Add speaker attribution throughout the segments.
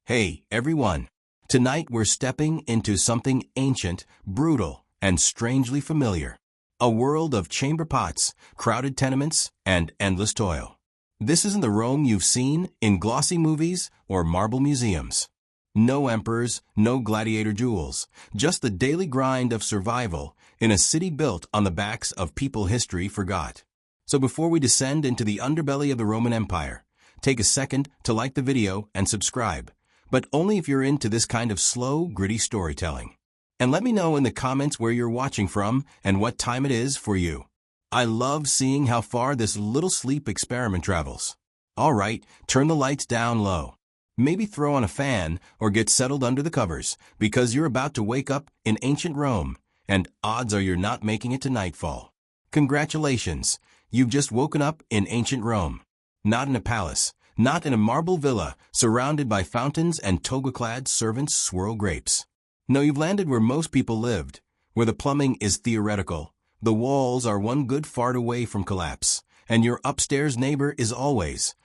Speaker 1: Hey, everyone! Tonight we're stepping into something ancient, brutal, and strangely familiar. A world of chamber pots, crowded tenements, and endless toil. This isn't the Rome you've seen in glossy movies or marble museums. No emperors, no gladiator jewels, just the daily grind of survival in a city built on the backs of people history forgot. So before we descend into the underbelly of the Roman Empire, take a second to like the video and subscribe, but only if you're into this kind of slow, gritty storytelling. And let me know in the comments where you're watching from and what time it is for you. I love seeing how far this little sleep experiment travels. Alright, turn the lights down low. Maybe throw on a fan or get settled under the covers because you're about to wake up in ancient Rome, and odds are you're not making it to nightfall. Congratulations, you've just woken up in ancient Rome. Not in a palace, not in a marble villa surrounded by fountains and toga-clad servants swirl grapes. No, you've landed where most people lived, where the plumbing is theoretical, the walls are one good fart away from collapse, and your upstairs neighbor is always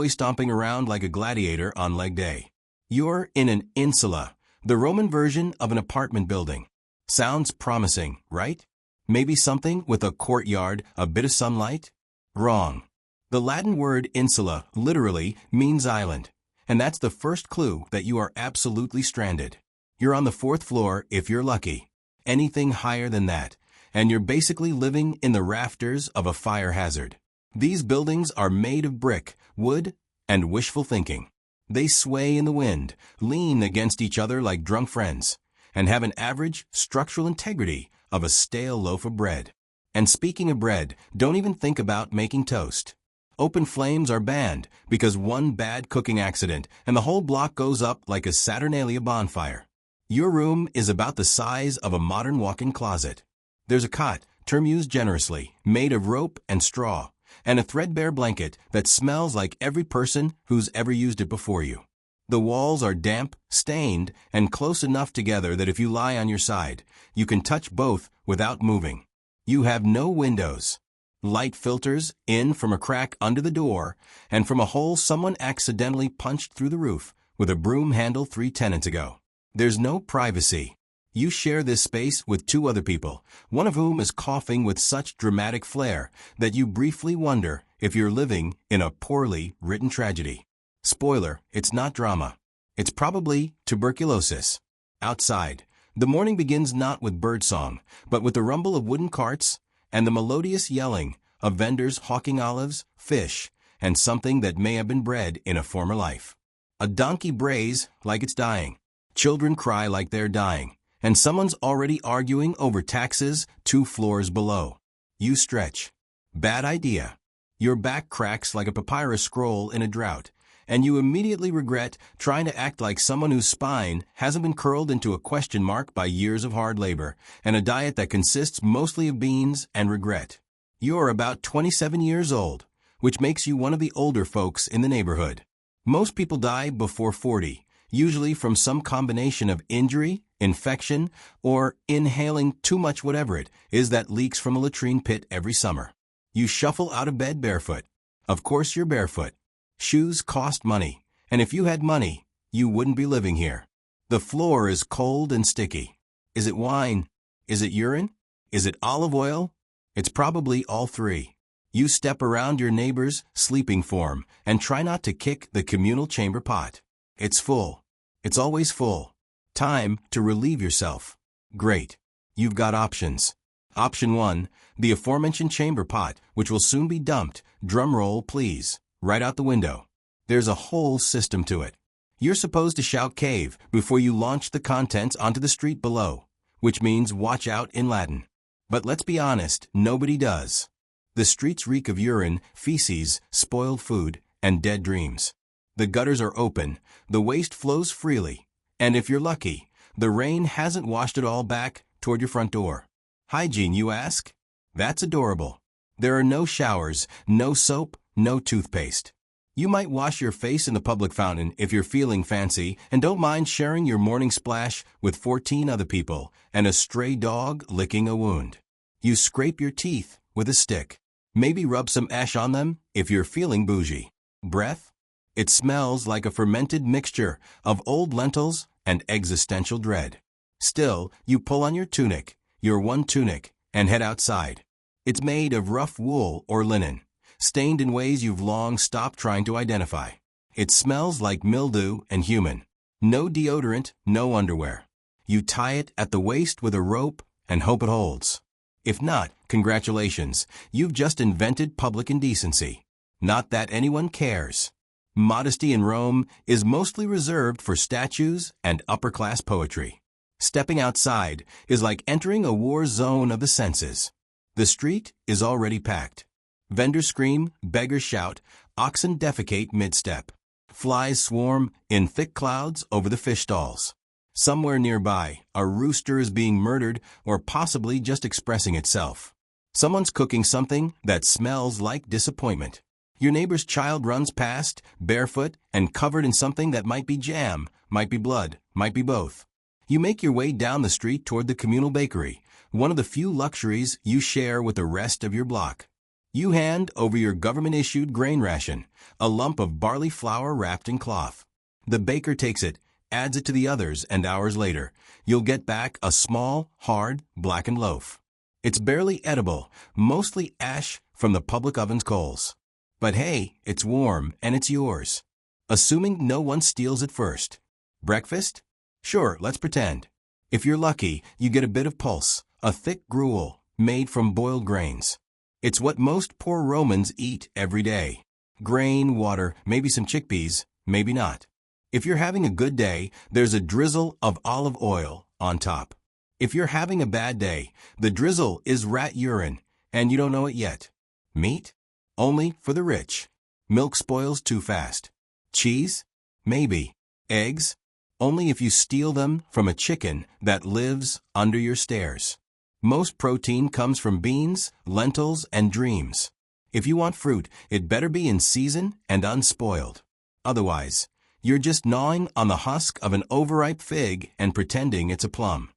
Speaker 1: stomping around like a gladiator on leg day. You're in an insula, the Roman version of an apartment building. Sounds promising, right? Maybe something with a courtyard, a bit of sunlight? Wrong. The Latin word insula literally means island, and that's the first clue that you are absolutely stranded. You're on the 4th floor if you're lucky. Anything higher than that, and you're basically living in the rafters of a fire hazard. These buildings are made of brick, wood, and wishful thinking. They sway in the wind, lean against each other like drunk friends, and have an average structural integrity of a stale loaf of bread. And speaking of bread, don't even think about making toast. Open flames are banned because one bad cooking accident and the whole block goes up like a Saturnalia bonfire. Your room is about the size of a modern walk-in closet. There's a cot, term used generously, made of rope and straw, and a threadbare blanket that smells like every person who's ever used it before you. The walls are damp, stained, and close enough together that if you lie on your side, you can touch both without moving. You have no windows. Light filters in from a crack under the door and from a hole someone accidentally punched through the roof with a broom handle 3 tenants ago. There's no privacy. You share this space with 2 other people, one of whom is coughing with such dramatic flair that you briefly wonder if you're living in a poorly written tragedy. Spoiler, it's not drama. It's probably tuberculosis. Outside, the morning begins not with birdsong, but with the rumble of wooden carts and the melodious yelling of vendors hawking olives, fish, and something that may have been bred in a former life. A donkey brays like it's dying. Children cry like they're dying. And someone's already arguing over taxes 2 floors below. You stretch. Bad idea. Your back cracks like a papyrus scroll in a drought, and you immediately regret trying to act like someone whose spine hasn't been curled into a question mark by years of hard labor and a diet that consists mostly of beans and regret. You're about 27 years old, which makes you one of the older folks in the neighborhood. Most people die before 40, usually from some combination of injury, infection, or inhaling too much whatever it is that leaks from a latrine pit every summer. You shuffle out of bed barefoot. Of course you're barefoot. Shoes cost money, and if you had money, you wouldn't be living here. The floor is cold and sticky. Is it wine? Is it urine? Is it olive oil? It's probably all 3. You step around your neighbor's sleeping form and try not to kick the communal chamber pot. It's full. It's always full. Time to relieve yourself. Great. You've got options. Option 1, the aforementioned chamber pot, which will soon be dumped, drumroll please, right out the window. There's a whole system to it. You're supposed to shout cave before you launch the contents onto the street below, which means watch out in Latin. But let's be honest, nobody does. The streets reek of urine, feces, spoiled food, and dead dreams. The gutters are open, the waste flows freely, and if you're lucky, the rain hasn't washed it all back toward your front door. Hygiene, you ask? That's adorable. There are no showers, no soap, no toothpaste. You might wash your face in the public fountain if you're feeling fancy and don't mind sharing your morning splash with 14 other people and a stray dog licking a wound. You scrape your teeth with a stick. Maybe rub some ash on them if you're feeling bougie. Breath? It smells like a fermented mixture of old lentils and existential dread. Still, you pull on your tunic, your one tunic, and head outside. It's made of rough wool or linen, stained in ways you've long stopped trying to identify. It smells like mildew and human. No deodorant, no underwear. You tie it at the waist with a rope and hope it holds. If not, congratulations, you've just invented public indecency. Not that anyone cares. Modesty in Rome is mostly reserved for statues and upper-class poetry. Stepping outside is like entering a war zone of the senses. The street is already packed. Vendors scream, beggars shout, oxen defecate mid-step. Flies swarm in thick clouds over the fish stalls. Somewhere nearby, a rooster is being murdered or possibly just expressing itself. Someone's cooking something that smells like disappointment. Your neighbor's child runs past, barefoot and covered in something that might be jam, might be blood, might be both. You make your way down the street toward the communal bakery, one of the few luxuries you share with the rest of your block. You hand over your government-issued grain ration, a lump of barley flour wrapped in cloth. The baker takes it, adds it to the others, and hours later, you'll get back a small, hard, blackened loaf. It's barely edible, mostly ash from the public oven's coals. But hey, it's warm and it's yours. Assuming no one steals it first. Breakfast? Sure, let's pretend. If you're lucky, you get a bit of pulse, a thick gruel made from boiled grains. It's what most poor Romans eat every day. Grain, water, maybe some chickpeas, maybe not. If you're having a good day, there's a drizzle of olive oil on top. If you're having a bad day, the drizzle is rat urine, and you don't know it yet. Meat? Only for the rich. Milk spoils too fast. Cheese? Maybe. Eggs? Only if you steal them from a chicken that lives under your stairs. Most protein comes from beans, lentils, and dreams. If you want fruit, it better be in season and unspoiled. Otherwise, you're just gnawing on the husk of an overripe fig and pretending it's a plum.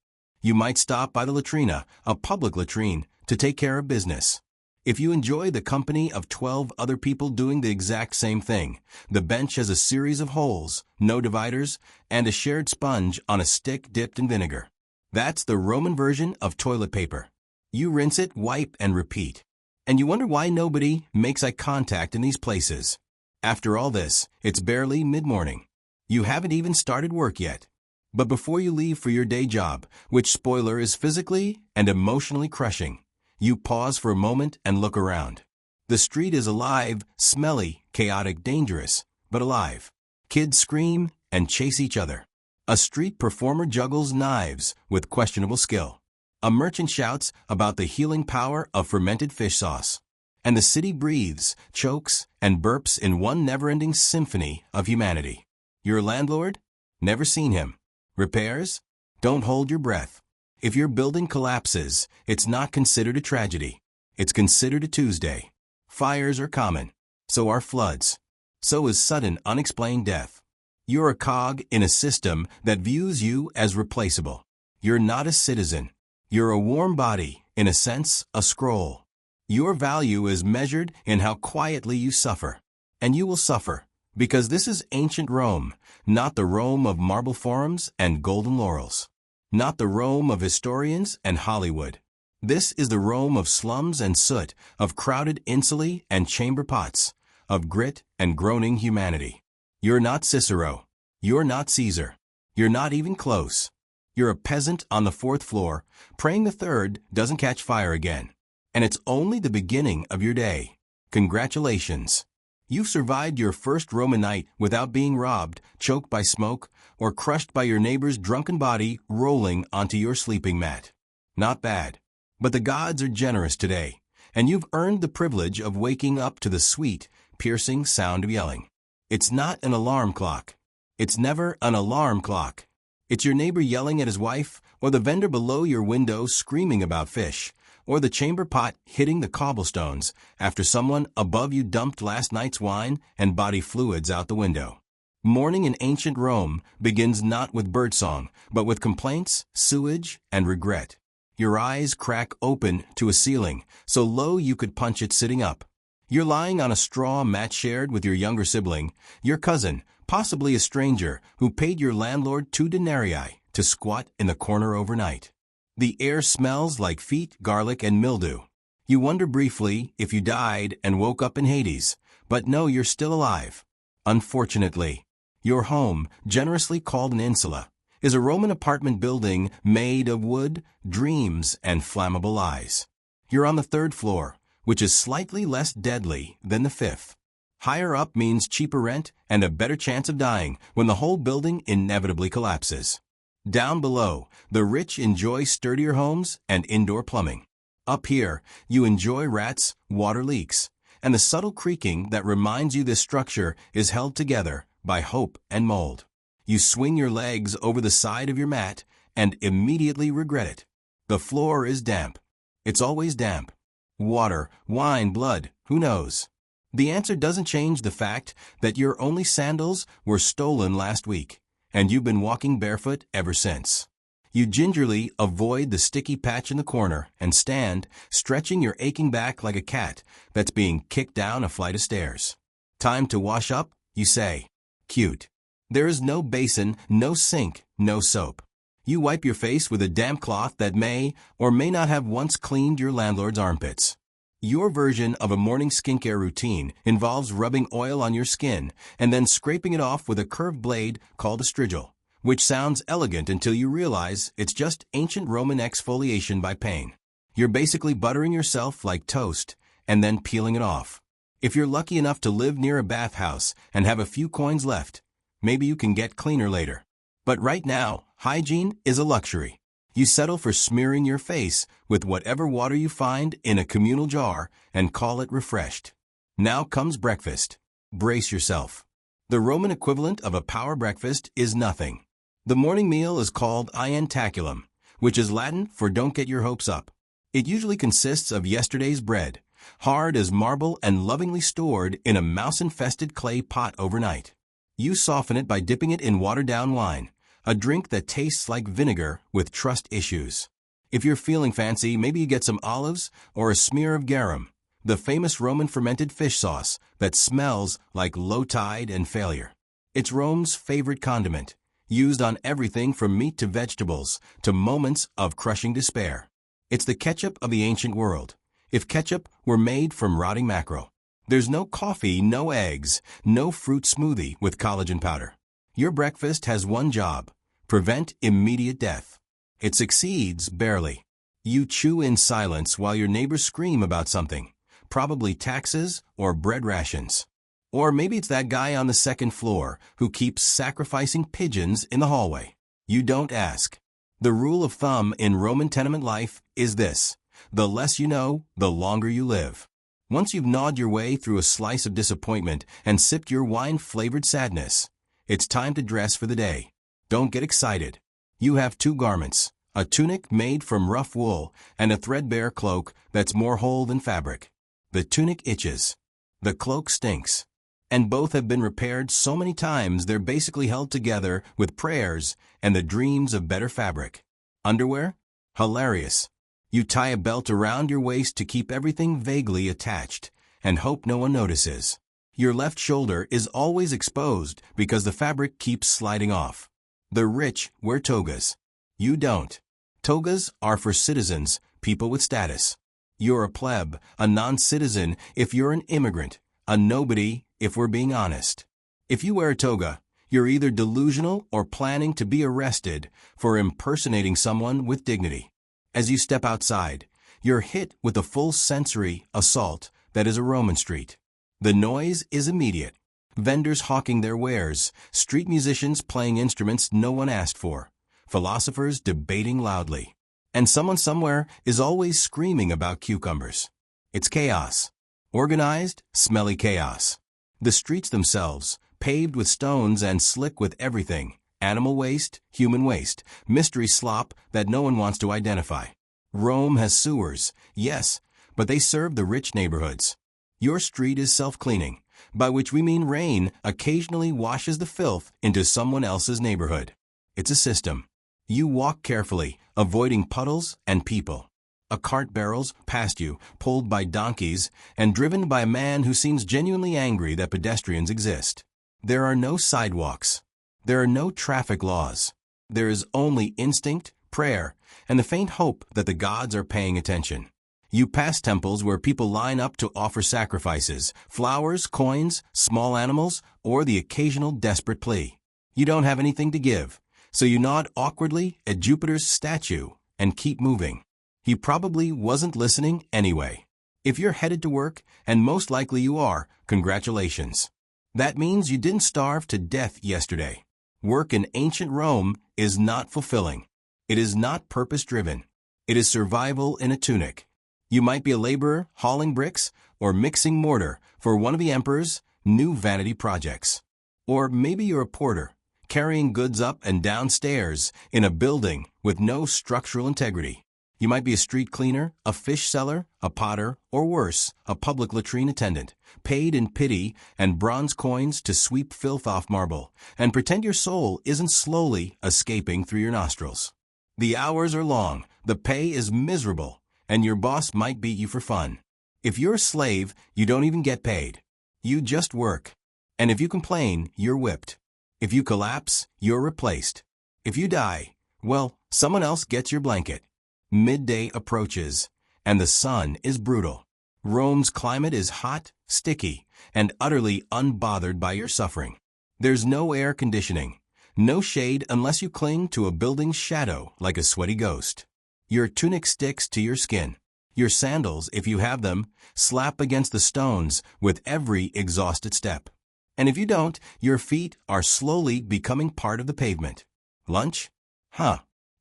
Speaker 1: You might stop by the latrina, a public latrine, to take care of business. If you enjoy the company of 12 other people doing the exact same thing, the bench has a series of holes, no dividers, and a shared sponge on a stick dipped in vinegar. That's the Roman version of toilet paper. You rinse it, wipe, and repeat. And you wonder why nobody makes eye contact in these places. After all this, it's barely mid-morning. You haven't even started work yet. But before you leave for your day job, which spoiler is physically and emotionally crushing, you pause for a moment and look around. The street is alive, smelly, chaotic, dangerous, but alive. Kids scream and chase each other. A street performer juggles knives with questionable skill. A merchant shouts about the healing power of fermented fish sauce. And the city breathes, chokes, and burps in one never-ending symphony of humanity. Your landlord? Never seen him. Repairs? Don't hold your breath. If your building collapses, it's not considered a tragedy. It's considered a Tuesday. Fires are common. So are floods. So is sudden, unexplained death. You're a cog in a system that views you as replaceable. You're not a citizen. You're a warm body, in a sense, a scroll. Your value is measured in how quietly you suffer. And you will suffer, because this is ancient Rome, not the Rome of marble forums and golden laurels. Not the Rome of historians and Hollywood. This is the Rome of slums and soot, of crowded insulae and chamber pots, of grit and groaning humanity. You're not Cicero. You're not Caesar. You're not even close. You're a peasant on the 4th floor, praying the 3rd doesn't catch fire again. And it's only the beginning of your day. Congratulations. You've survived your first Roman night without being robbed, choked by smoke, or crushed by your neighbor's drunken body rolling onto your sleeping mat. Not bad. But the gods are generous today, and you've earned the privilege of waking up to the sweet, piercing sound of yelling. It's not an alarm clock. It's never an alarm clock. It's your neighbor yelling at his wife, or the vendor below your window screaming about fish, or the chamber pot hitting the cobblestones after someone above you dumped last night's wine and body fluids out the window. Morning in ancient Rome begins not with birdsong, but with complaints, sewage, and regret. Your eyes crack open to a ceiling, so low you could punch it sitting up. You're lying on a straw mat shared with your younger sibling, your cousin, possibly a stranger who paid your landlord 2 denarii to squat in the corner overnight. The air smells like feet, garlic, and mildew. You wonder briefly if you died and woke up in Hades, but no, you're still alive. Unfortunately, your home, generously called an insula, is a Roman apartment building made of wood, dreams, and flammable lies. You're on the 3rd floor, which is slightly less deadly than the 5th. Higher up means cheaper rent and a better chance of dying when the whole building inevitably collapses. Down below, the rich enjoy sturdier homes and indoor plumbing. Up here, you enjoy rats, water leaks, and the subtle creaking that reminds you this structure is held together by hope and mold. You swing your legs over the side of your mat and immediately regret it. The floor is damp. It's always damp. Water, wine, blood, who knows? The answer doesn't change the fact that your only sandals were stolen last week, and you've been walking barefoot ever since. You gingerly avoid the sticky patch in the corner and stand, stretching your aching back like a cat that's being kicked down a flight of stairs. Time to wash up, you say. Cute. There is no basin, no sink, no soap. You wipe your face with a damp cloth that may or may not have once cleaned your landlord's armpits. Your version of a morning skincare routine involves rubbing oil on your skin and then scraping it off with a curved blade called a strigil, which sounds elegant until you realize it's just ancient Roman exfoliation by pain. You're basically buttering yourself like toast and then peeling it off. If you're lucky enough to live near a bathhouse and have a few coins left, maybe you can get cleaner later. But right now, hygiene is a luxury. You settle for smearing your face with whatever water you find in a communal jar and call it refreshed. Now comes breakfast. Brace yourself. The Roman equivalent of a power breakfast is nothing. The morning meal is called ientaculum, which is Latin for don't get your hopes up. It usually consists of yesterday's bread, hard as marble and lovingly stored in a mouse-infested clay pot overnight. You soften it by dipping it in watered-down wine, a drink that tastes like vinegar with trust issues. If you're feeling fancy, maybe you get some olives or a smear of garum, the famous Roman fermented fish sauce that smells like low tide and failure. It's Rome's favorite condiment, used on everything from meat to vegetables to moments of crushing despair. It's the ketchup of the ancient world, if ketchup were made from rotting mackerel. There's no coffee, no eggs, no fruit smoothie with collagen powder. Your breakfast has one job: prevent immediate death. It succeeds barely. You chew in silence while your neighbors scream about something, probably taxes or bread rations. Or maybe it's that guy on the 2nd floor who keeps sacrificing pigeons in the hallway. You don't ask. The rule of thumb in Roman tenement life is this: the less you know, the longer you live. Once you've gnawed your way through a slice of disappointment and sipped your wine-flavored sadness, it's time to dress for the day. Don't get excited. You have 2 garments, a tunic made from rough wool and a threadbare cloak that's more whole than fabric. The tunic itches. The cloak stinks. And both have been repaired so many times they're basically held together with prayers and the dreams of better fabric. Underwear? Hilarious. You tie a belt around your waist to keep everything vaguely attached and hope no one notices. Your left shoulder is always exposed because the fabric keeps sliding off. The rich wear togas. You don't. Togas are for citizens, people with status. You're a pleb, a non-citizen if you're an immigrant, a nobody if we're being honest. If you wear a toga, you're either delusional or planning to be arrested for impersonating someone with dignity. As you step outside, you're hit with the full sensory assault that is a Roman street. The noise is immediate. Vendors hawking their wares, street musicians playing instruments no one asked for, philosophers debating loudly, and someone somewhere is always screaming about cucumbers. It's chaos. Organized, smelly chaos. The streets themselves, paved with stones and slick with everything: animal waste, human waste, mystery slop that no one wants to identify. Rome has sewers, yes, but they serve the rich neighborhoods. Your street is self-cleaning, by which we mean rain occasionally washes the filth into someone else's neighborhood. It's a system. You walk carefully, avoiding puddles and people. A cart barrels past you, pulled by donkeys, and driven by a man who seems genuinely angry that pedestrians exist. There are no sidewalks. There are no traffic laws. There is only instinct, prayer, and the faint hope that the gods are paying attention. You pass temples where people line up to offer sacrifices, flowers, coins, small animals, or the occasional desperate plea. You don't have anything to give, so you nod awkwardly at Jupiter's statue and keep moving. He probably wasn't listening anyway. If you're headed to work, and most likely you are, congratulations. That means you didn't starve to death yesterday. Work in ancient Rome is not fulfilling. It is not purpose-driven. It is survival in a tunic. You might be a laborer hauling bricks or mixing mortar for one of the emperor's new vanity projects. Or maybe you're a porter, carrying goods up and down stairs in a building with no structural integrity. You might be a street cleaner, a fish seller, a potter, or worse, a public latrine attendant, paid in pity and bronze coins to sweep filth off marble, and pretend your soul isn't slowly escaping through your nostrils. The hours are long, the pay is miserable, and your boss might beat you for fun. If you're a slave, you don't even get paid. You just work. And if you complain, you're whipped. If you collapse, you're replaced. If you die, well, someone else gets your blanket. Midday approaches, and the sun is brutal. Rome's climate is hot, sticky, and utterly unbothered by your suffering. There's no air conditioning, no shade unless you cling to a building's shadow like a sweaty ghost. Your tunic sticks to your skin. Your sandals, if you have them, slap against the stones with every exhausted step. And if you don't, your feet are slowly becoming part of the pavement. Lunch?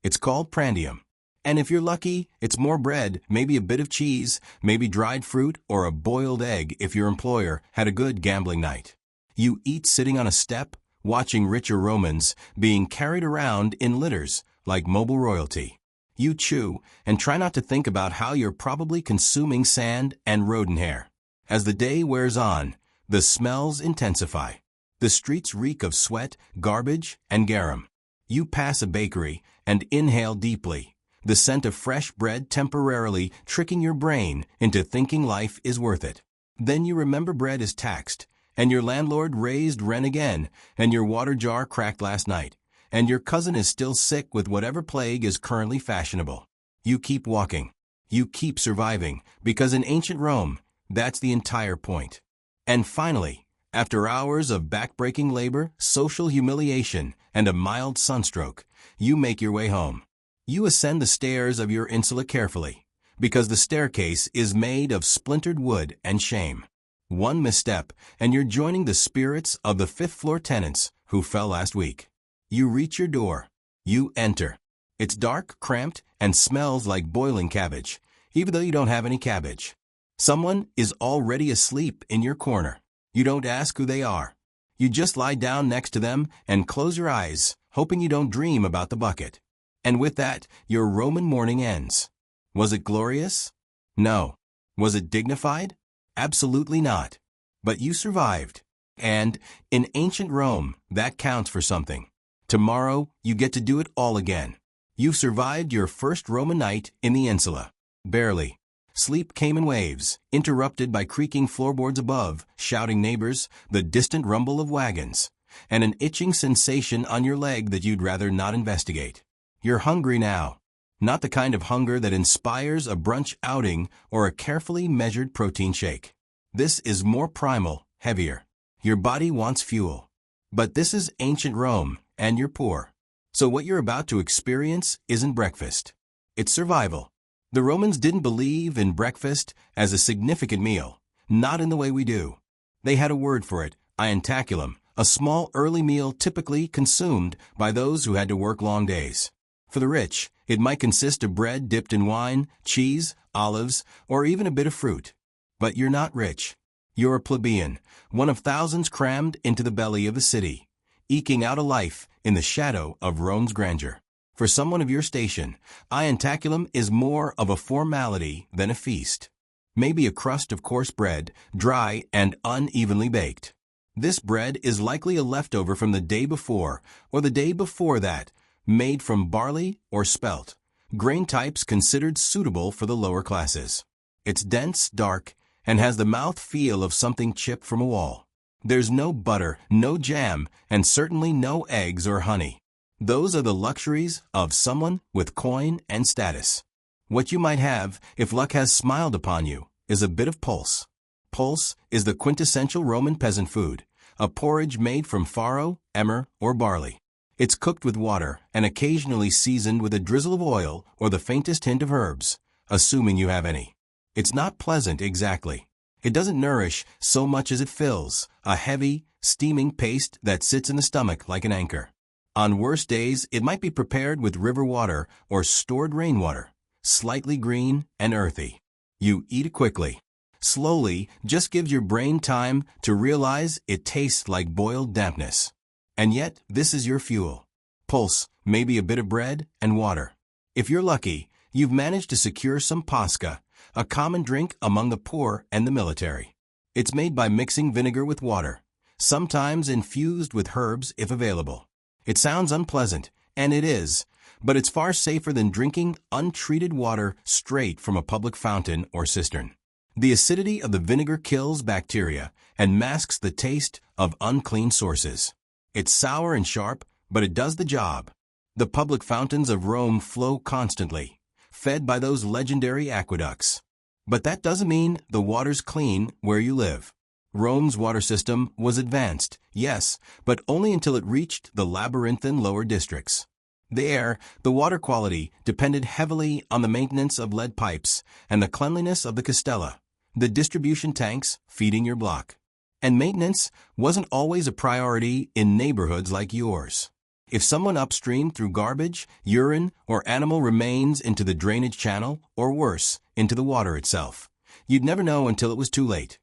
Speaker 1: It's called prandium. And if you're lucky, it's more bread, maybe a bit of cheese, maybe dried fruit, or a boiled egg if your employer had a good gambling night. You eat sitting on a step, watching richer Romans being carried around in litters like mobile royalty. You chew and try not to think about how you're probably consuming sand and rodent hair. As the day wears on, the smells intensify. The streets reek of sweat, garbage, and garum. You pass a bakery and inhale deeply, the scent of fresh bread temporarily tricking your brain into thinking life is worth it. Then you remember bread is taxed, and your landlord raised rent again, and your water jar cracked last night, and your cousin is still sick with whatever plague is currently fashionable. You keep walking. You keep surviving, because in ancient Rome, that's the entire point. And finally, after hours of backbreaking labor, social humiliation, and a mild sunstroke, you make your way home. You ascend the stairs of your insula carefully, because the staircase is made of splintered wood and shame. One misstep, and you're joining the spirits of the fifth-floor tenants who fell last week. You reach your door. You enter. It's dark, cramped, and smells like boiling cabbage, even though you don't have any cabbage. Someone is already asleep in your corner. You don't ask who they are. You just lie down next to them and close your eyes, hoping you don't dream about the bucket. And with that, your Roman morning ends. Was it glorious? No. Was it dignified? Absolutely not. But you survived. And, in ancient Rome, that counts for something. Tomorrow, you get to do it all again. You've survived your first Roman night in the insula. Barely. Sleep came in waves, interrupted by creaking floorboards above, shouting neighbors, the distant rumble of wagons, and an itching sensation on your leg that you'd rather not investigate. You're hungry now. Not the kind of hunger that inspires a brunch outing or a carefully measured protein shake. This is more primal, heavier. Your body wants fuel. But this is ancient Rome, and you're poor. So what you're about to experience isn't breakfast. It's survival. The Romans didn't believe in breakfast as a significant meal, not in the way we do. They had a word for it, ientaculum, a small early meal typically consumed by those who had to work long days. For the rich, it might consist of bread dipped in wine, cheese, olives, or even a bit of fruit. But you're not rich. You're a plebeian, one of thousands crammed into the belly of the city, eking out a life in the shadow of Rome's grandeur. For someone of your station, ientaculum is more of a formality than a feast. Maybe a crust of coarse bread, dry and unevenly baked. This bread is likely a leftover from the day before or the day before that, made from barley or spelt, grain types considered suitable for the lower classes. It's dense, dark, and has the mouth feel of something chipped from a wall. There's no butter, no jam, and certainly no eggs or honey. Those are the luxuries of someone with coin and status. What you might have, if luck has smiled upon you, is a bit of pulse. Pulse is the quintessential Roman peasant food, a porridge made from farro, emmer, or barley. It's cooked with water and occasionally seasoned with a drizzle of oil or the faintest hint of herbs, assuming you have any. It's not pleasant exactly. It doesn't nourish so much as it fills, a heavy, steaming paste that sits in the stomach like an anchor. On worse days, it might be prepared with river water or stored rainwater, slightly green and earthy. You eat it quickly. Slowly, just gives your brain time to realize it tastes like boiled dampness. And yet, this is your fuel. Pulse, maybe a bit of bread and water. If you're lucky, you've managed to secure some pasca, a common drink among the poor and the military. It's made by mixing vinegar with water, sometimes infused with herbs if available. It sounds unpleasant, and it is, but it's far safer than drinking untreated water straight from a public fountain or cistern. The acidity of the vinegar kills bacteria and masks the taste of unclean sources. It's sour and sharp, but it does the job. The public fountains of Rome flow constantly, fed by those legendary aqueducts. But that doesn't mean the water's clean where you live. Rome's water system was advanced, yes, but only until it reached the labyrinthine lower districts. There, the water quality depended heavily on the maintenance of lead pipes and the cleanliness of the castella, the distribution tanks feeding your block. And maintenance wasn't always a priority in neighborhoods like yours. If someone upstream threw garbage, urine, or animal remains into the drainage channel, or worse, into the water itself, you'd never know until it was too late.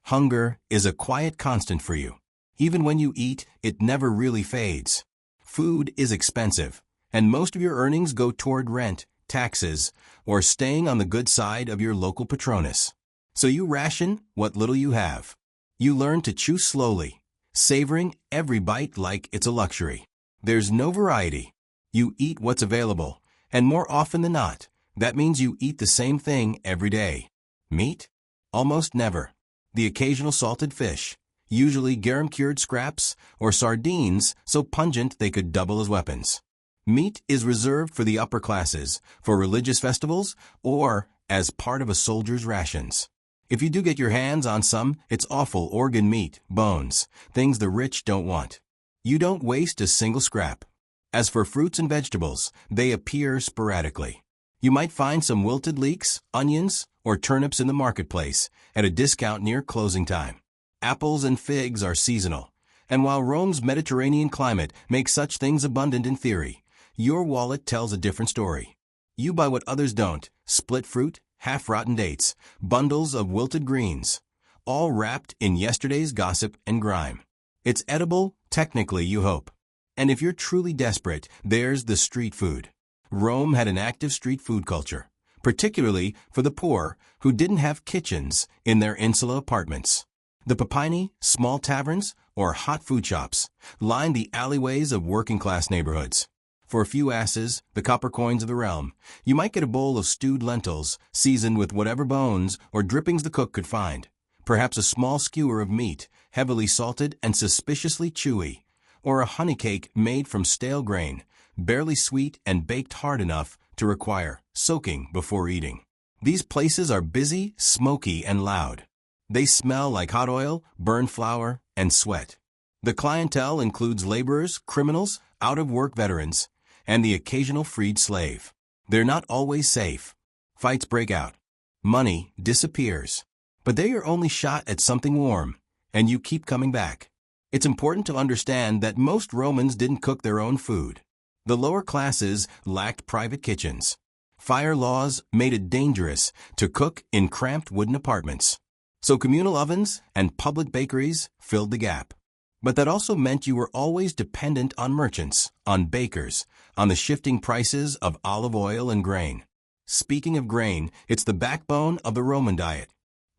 Speaker 1: Hunger is a quiet constant for you. Even when you eat, it never really fades. Food is expensive, and most of your earnings go toward rent, taxes, or staying on the good side of your local patronus. So you ration what little you have. You learn to chew slowly, savoring every bite like it's a luxury. There's no variety. You eat what's available, and more often than not, that means you eat the same thing every day. Meat? Almost never. The occasional salted fish, usually garum-cured scraps or sardines so pungent they could double as weapons. Meat is reserved for the upper classes, for religious festivals, or as part of a soldier's rations. If you do get your hands on some, it's offal organ meat, bones, things the rich don't want. You don't waste a single scrap. As for fruits and vegetables, they appear sporadically. You might find some wilted leeks, onions, or turnips in the marketplace at a discount near closing time. Apples and figs are seasonal, and while Rome's Mediterranean climate makes such things abundant in theory, your wallet tells a different story. You buy what others don't: split fruit, half-rotten dates, bundles of wilted greens, all wrapped in yesterday's gossip and grime. It's edible, technically, you hope. And if you're truly desperate, there's the street food. Rome had an active street food culture, particularly for the poor who didn't have kitchens in their insula apartments. The papini, small taverns, or hot food shops lined the alleyways of working-class neighborhoods. For a few asses, the copper coins of the realm, you might get a bowl of stewed lentils, seasoned with whatever bones or drippings the cook could find. Perhaps a small skewer of meat, heavily salted and suspiciously chewy, or a honey cake made from stale grain, barely sweet and baked hard enough to require soaking before eating. These places are busy, smoky, and loud. They smell like hot oil, burned flour, and sweat. The clientele includes laborers, criminals, out-of-work veterans, and the occasional freed slave. They're not always safe. Fights break out. Money disappears. But they're your only shot at something warm, and you keep coming back. It's important to understand that most Romans didn't cook their own food. The lower classes lacked private kitchens. Fire laws made it dangerous to cook in cramped wooden apartments. So communal ovens and public bakeries filled the gap. But that also meant you were always dependent on merchants, on bakers, on the shifting prices of olive oil and grain. Speaking of grain, it's the backbone of the Roman diet.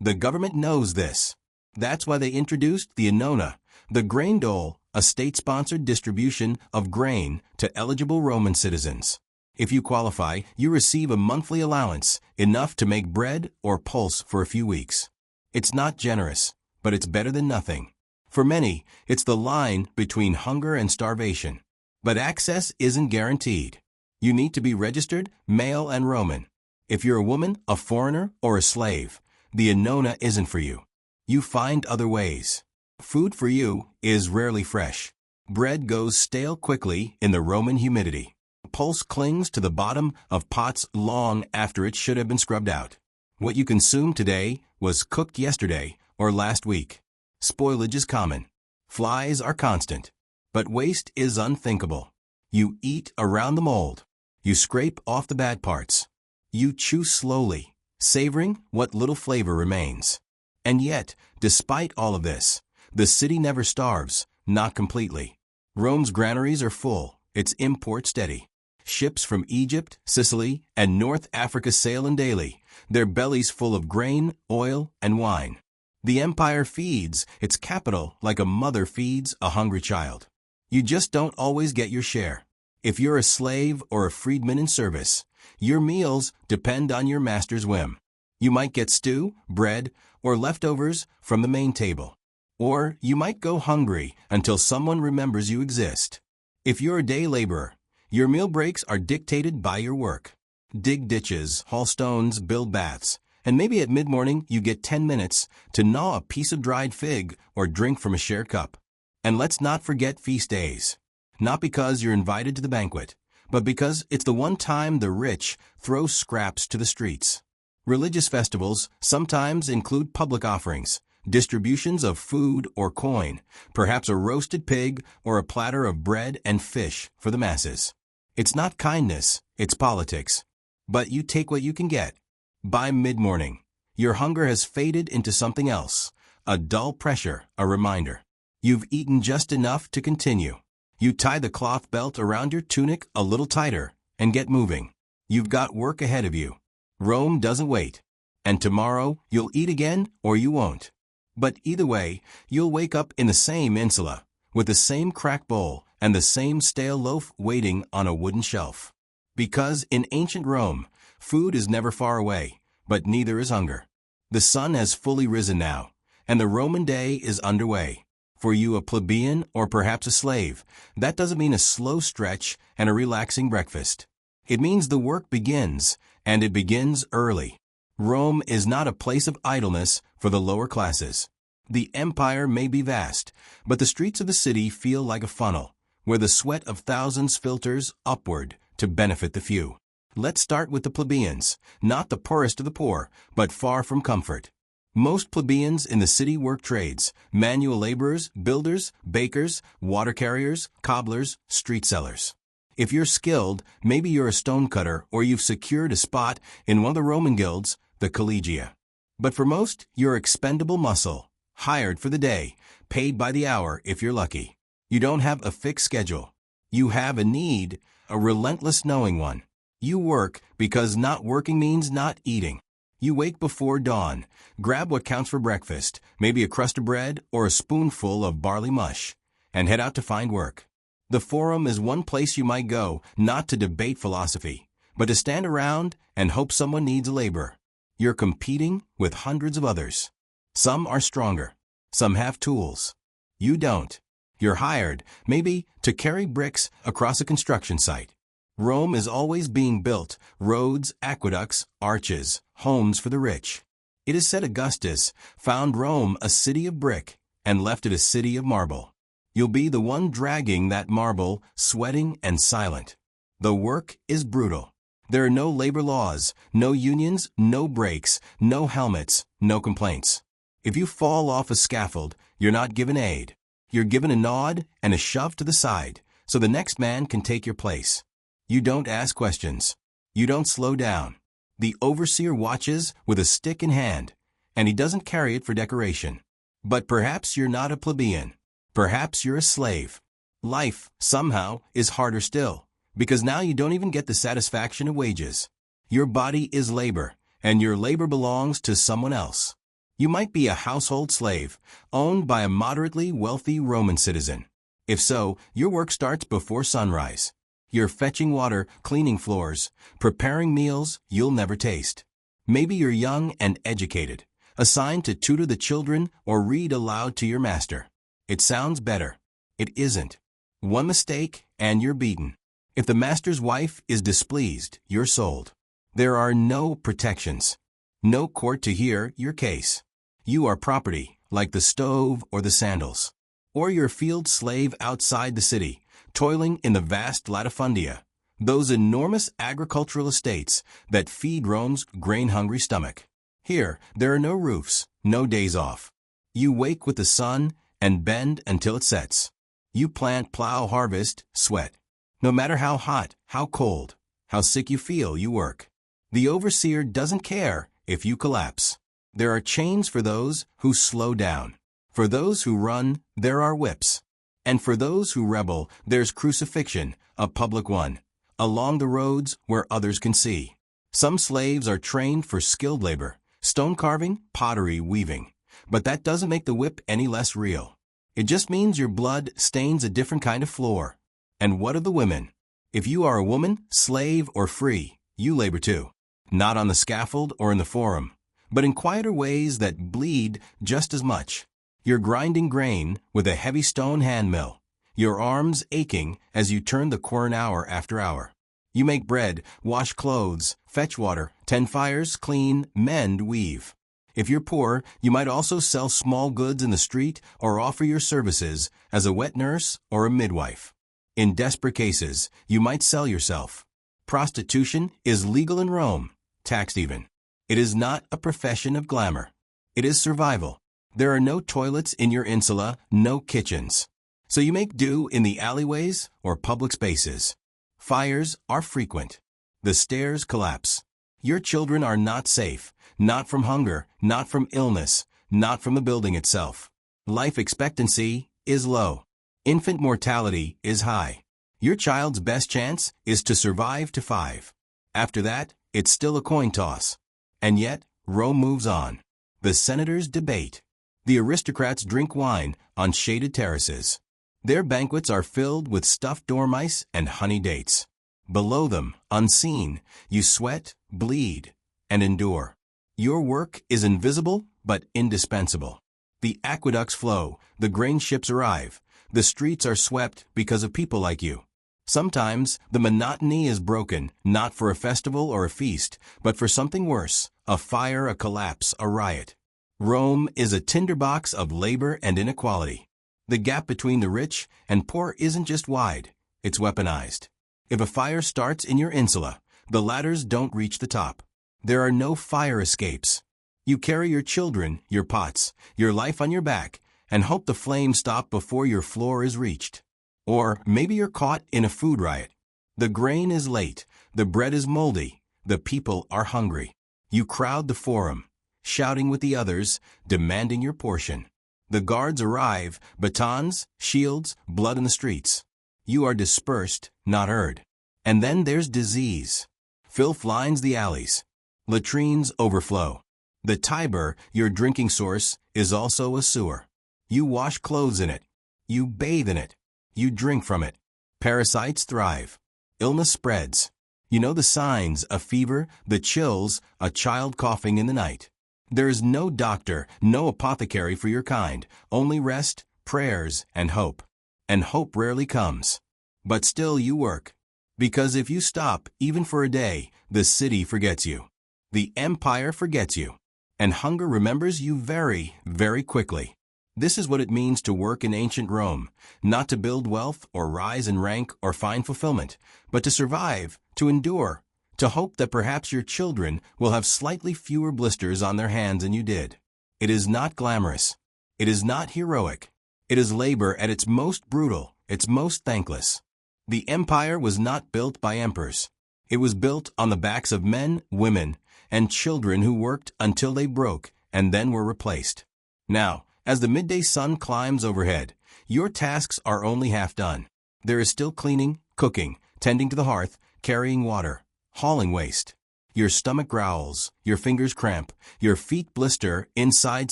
Speaker 1: The government knows this. That's why they introduced the annona, the grain dole, a state-sponsored distribution of grain to eligible Roman citizens. If you qualify, you receive a monthly allowance, enough to make bread or pulse for a few weeks. It's not generous, but it's better than nothing. For many, it's the line between hunger and starvation. But access isn't guaranteed. You need to be registered, male and Roman. If you're a woman, a foreigner, or a slave, the annona isn't for you. You find other ways. Food for you is rarely fresh. Bread goes stale quickly in the Roman humidity. Pulse clings to the bottom of pots long after it should have been scrubbed out. What you consume today was cooked yesterday or last week. Spoilage is common. Flies are constant. But waste is unthinkable. You eat around the mold. You scrape off the bad parts. You chew slowly, savoring what little flavor remains. And yet, despite all of this, the city never starves, not completely. Rome's granaries are full, its import steady. Ships from Egypt, Sicily, and North Africa sail in daily, their bellies full of grain, oil, and wine. The empire feeds its capital like a mother feeds a hungry child. You just don't always get your share. If you're a slave or a freedman in service, your meals depend on your master's whim. You might get stew, bread, or leftovers from the main table. Or you might go hungry until someone remembers you exist. If you're a day laborer, your meal breaks are dictated by your work. Dig ditches, haul stones, build baths, and maybe at mid-morning you get 10 minutes to gnaw a piece of dried fig or drink from a shared cup. And let's not forget feast days. Not because you're invited to the banquet, but because it's the one time the rich throw scraps to the streets. Religious festivals sometimes include public offerings, distributions of food or coin, perhaps a roasted pig or a platter of bread and fish for the masses. It's not kindness, it's politics. But you take what you can get. By mid-morning, your hunger has faded into something else, a dull pressure, a reminder. You've eaten just enough to continue. You tie the cloth belt around your tunic a little tighter and get moving. You've got work ahead of you. Rome doesn't wait. And tomorrow, you'll eat again or you won't. But either way, you'll wake up in the same insula, with the same cracked bowl and the same stale loaf waiting on a wooden shelf. Because in ancient Rome, food is never far away, but neither is hunger. The sun has fully risen now, and the Roman day is underway. For you, a plebeian or perhaps a slave, that doesn't mean a slow stretch and a relaxing breakfast. It means the work begins, and it begins early. Rome is not a place of idleness for the lower classes. The empire may be vast, but the streets of the city feel like a funnel, where the sweat of thousands filters upward to benefit the few. Let's start with the plebeians, not the poorest of the poor, but far from comfort. Most plebeians in the city work trades: manual laborers, builders, bakers, water carriers, cobblers, street sellers. If you're skilled, maybe you're a stonecutter or you've secured a spot in one of the Roman guilds, the collegia. But for most, you're expendable muscle, hired for the day, paid by the hour if you're lucky. You don't have a fixed schedule. You have a need, a relentless knowing one. You work because not working means not eating. You wake before dawn, grab what counts for breakfast, maybe a crust of bread or a spoonful of barley mush, and head out to find work. The forum is one place you might go, not to debate philosophy, but to stand around and hope someone needs labor. You're competing with hundreds of others. Some are stronger. Some have tools. You don't. You're hired, maybe, to carry bricks across a construction site. Rome is always being built: roads, aqueducts, arches, homes for the rich. It is said Augustus found Rome a city of brick and left it a city of marble. You'll be the one dragging that marble, sweating and silent. The work is brutal. There are no labor laws, no unions, no breaks, no helmets, no complaints. If you fall off a scaffold, you're not given aid. You're given a nod and a shove to the side so the next man can take your place. You don't ask questions. You don't slow down. The overseer watches with a stick in hand, and he doesn't carry it for decoration. But perhaps you're not a plebeian. Perhaps you're a slave. Life, somehow, is harder still, because now you don't even get the satisfaction of wages. Your body is labor, and your labor belongs to someone else. You might be a household slave, owned by a moderately wealthy Roman citizen. If so, your work starts before sunrise. You're fetching water, cleaning floors, preparing meals you'll never taste. Maybe you're young and educated, assigned to tutor the children or read aloud to your master. It sounds better. It isn't. One mistake and you're beaten. If the master's wife is displeased, you're sold. There are no protections. No court to hear your case. You are property, like the stove or the sandals. Or you're a field slave outside the city, toiling in the vast latifundia, those enormous agricultural estates that feed Rome's grain-hungry stomach. Here, there are no roofs, no days off. You wake with the sun and bend until it sets. You plant, plow, harvest, sweat. No matter how hot, how cold, how sick you feel, you work. The overseer doesn't care if you collapse. There are chains for those who slow down. For those who run, there are whips. And for those who rebel, there's crucifixion, a public one, along the roads where others can see. Some slaves are trained for skilled labor, stone carving, pottery, weaving. But that doesn't make the whip any less real. It just means your blood stains a different kind of floor. And what of the women? If you are a woman, slave or free, you labor too. Not on the scaffold or in the forum, but in quieter ways that bleed just as much. You're grinding grain with a heavy stone hand mill, your arms aching as you turn the quern hour after hour. You make bread, wash clothes, fetch water, tend fires, clean, mend, weave. If you're poor, you might also sell small goods in the street or offer your services as a wet nurse or a midwife. In desperate cases, you might sell yourself. Prostitution is legal in Rome, taxed even. It is not a profession of glamour. It is survival. There are no toilets in your insula, no kitchens. So you make do in the alleyways or public spaces. Fires are frequent. The stairs collapse. Your children are not safe, not from hunger, not from illness, not from the building itself. Life expectancy is low. Infant mortality is high. Your child's best chance is to survive to 5. After that, it's still a coin toss. And yet, Rome moves on. The senators debate. The aristocrats drink wine on shaded terraces. Their banquets are filled with stuffed dormice and honey dates. Below them, unseen, you sweat, bleed, and endure. Your work is invisible but indispensable. The aqueducts flow, the grain ships arrive, the streets are swept because of people like you. Sometimes the monotony is broken, not for a festival or a feast, but for something worse, a fire, a collapse, a riot. Rome is a tinderbox of labor and inequality. The gap between the rich and poor isn't just wide, it's weaponized. If a fire starts in your insula, the ladders don't reach the top. There are no fire escapes. You carry your children, your pots, your life on your back, and hope the flames stop before your floor is reached. Or maybe you're caught in a food riot. The grain is late, the bread is moldy, the people are hungry. You crowd the forum, shouting with the others, demanding your portion. The guards arrive, batons, shields, blood in the streets. You are dispersed, not heard. And then there's disease. Filth lines the alleys. Latrines overflow. The Tiber, your drinking source, is also a sewer. You wash clothes in it. You bathe in it. You drink from it. Parasites thrive. Illness spreads. You know the signs, a fever, the chills, a child coughing in the night. There is no doctor, no apothecary for your kind, only rest, prayers, and hope. And hope rarely comes. But still you work. Because if you stop, even for a day, the city forgets you. The empire forgets you. And hunger remembers you very, very quickly. This is what it means to work in ancient Rome, not to build wealth or rise in rank or find fulfillment, but to survive, to endure, to hope that perhaps your children will have slightly fewer blisters on their hands than you did. It is not glamorous. It is not heroic. It is labor at its most brutal, its most thankless. The empire was not built by emperors. It was built on the backs of men, women, and children who worked until they broke and then were replaced. Now, as the midday sun climbs overhead, your tasks are only half done. There is still cleaning, cooking, tending to the hearth, carrying water, hauling waste. Your stomach growls, your fingers cramp, your feet blister inside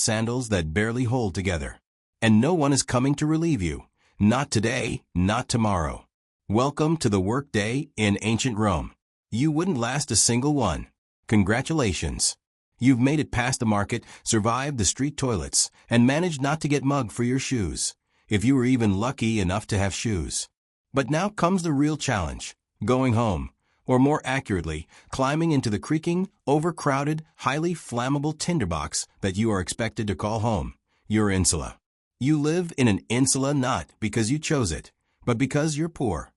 Speaker 1: sandals that barely hold together. And no one is coming to relieve you. Not today, not tomorrow. Welcome to the workday in ancient Rome. You wouldn't last a single one. Congratulations. You've made it past the market, survived the street toilets, and managed not to get mugged for your shoes, if you were even lucky enough to have shoes. But now comes the real challenge, going home, or more accurately, climbing into the creaking, overcrowded, highly flammable tinderbox that you are expected to call home, your insula. You live in an insula not because you chose it, but because you're poor.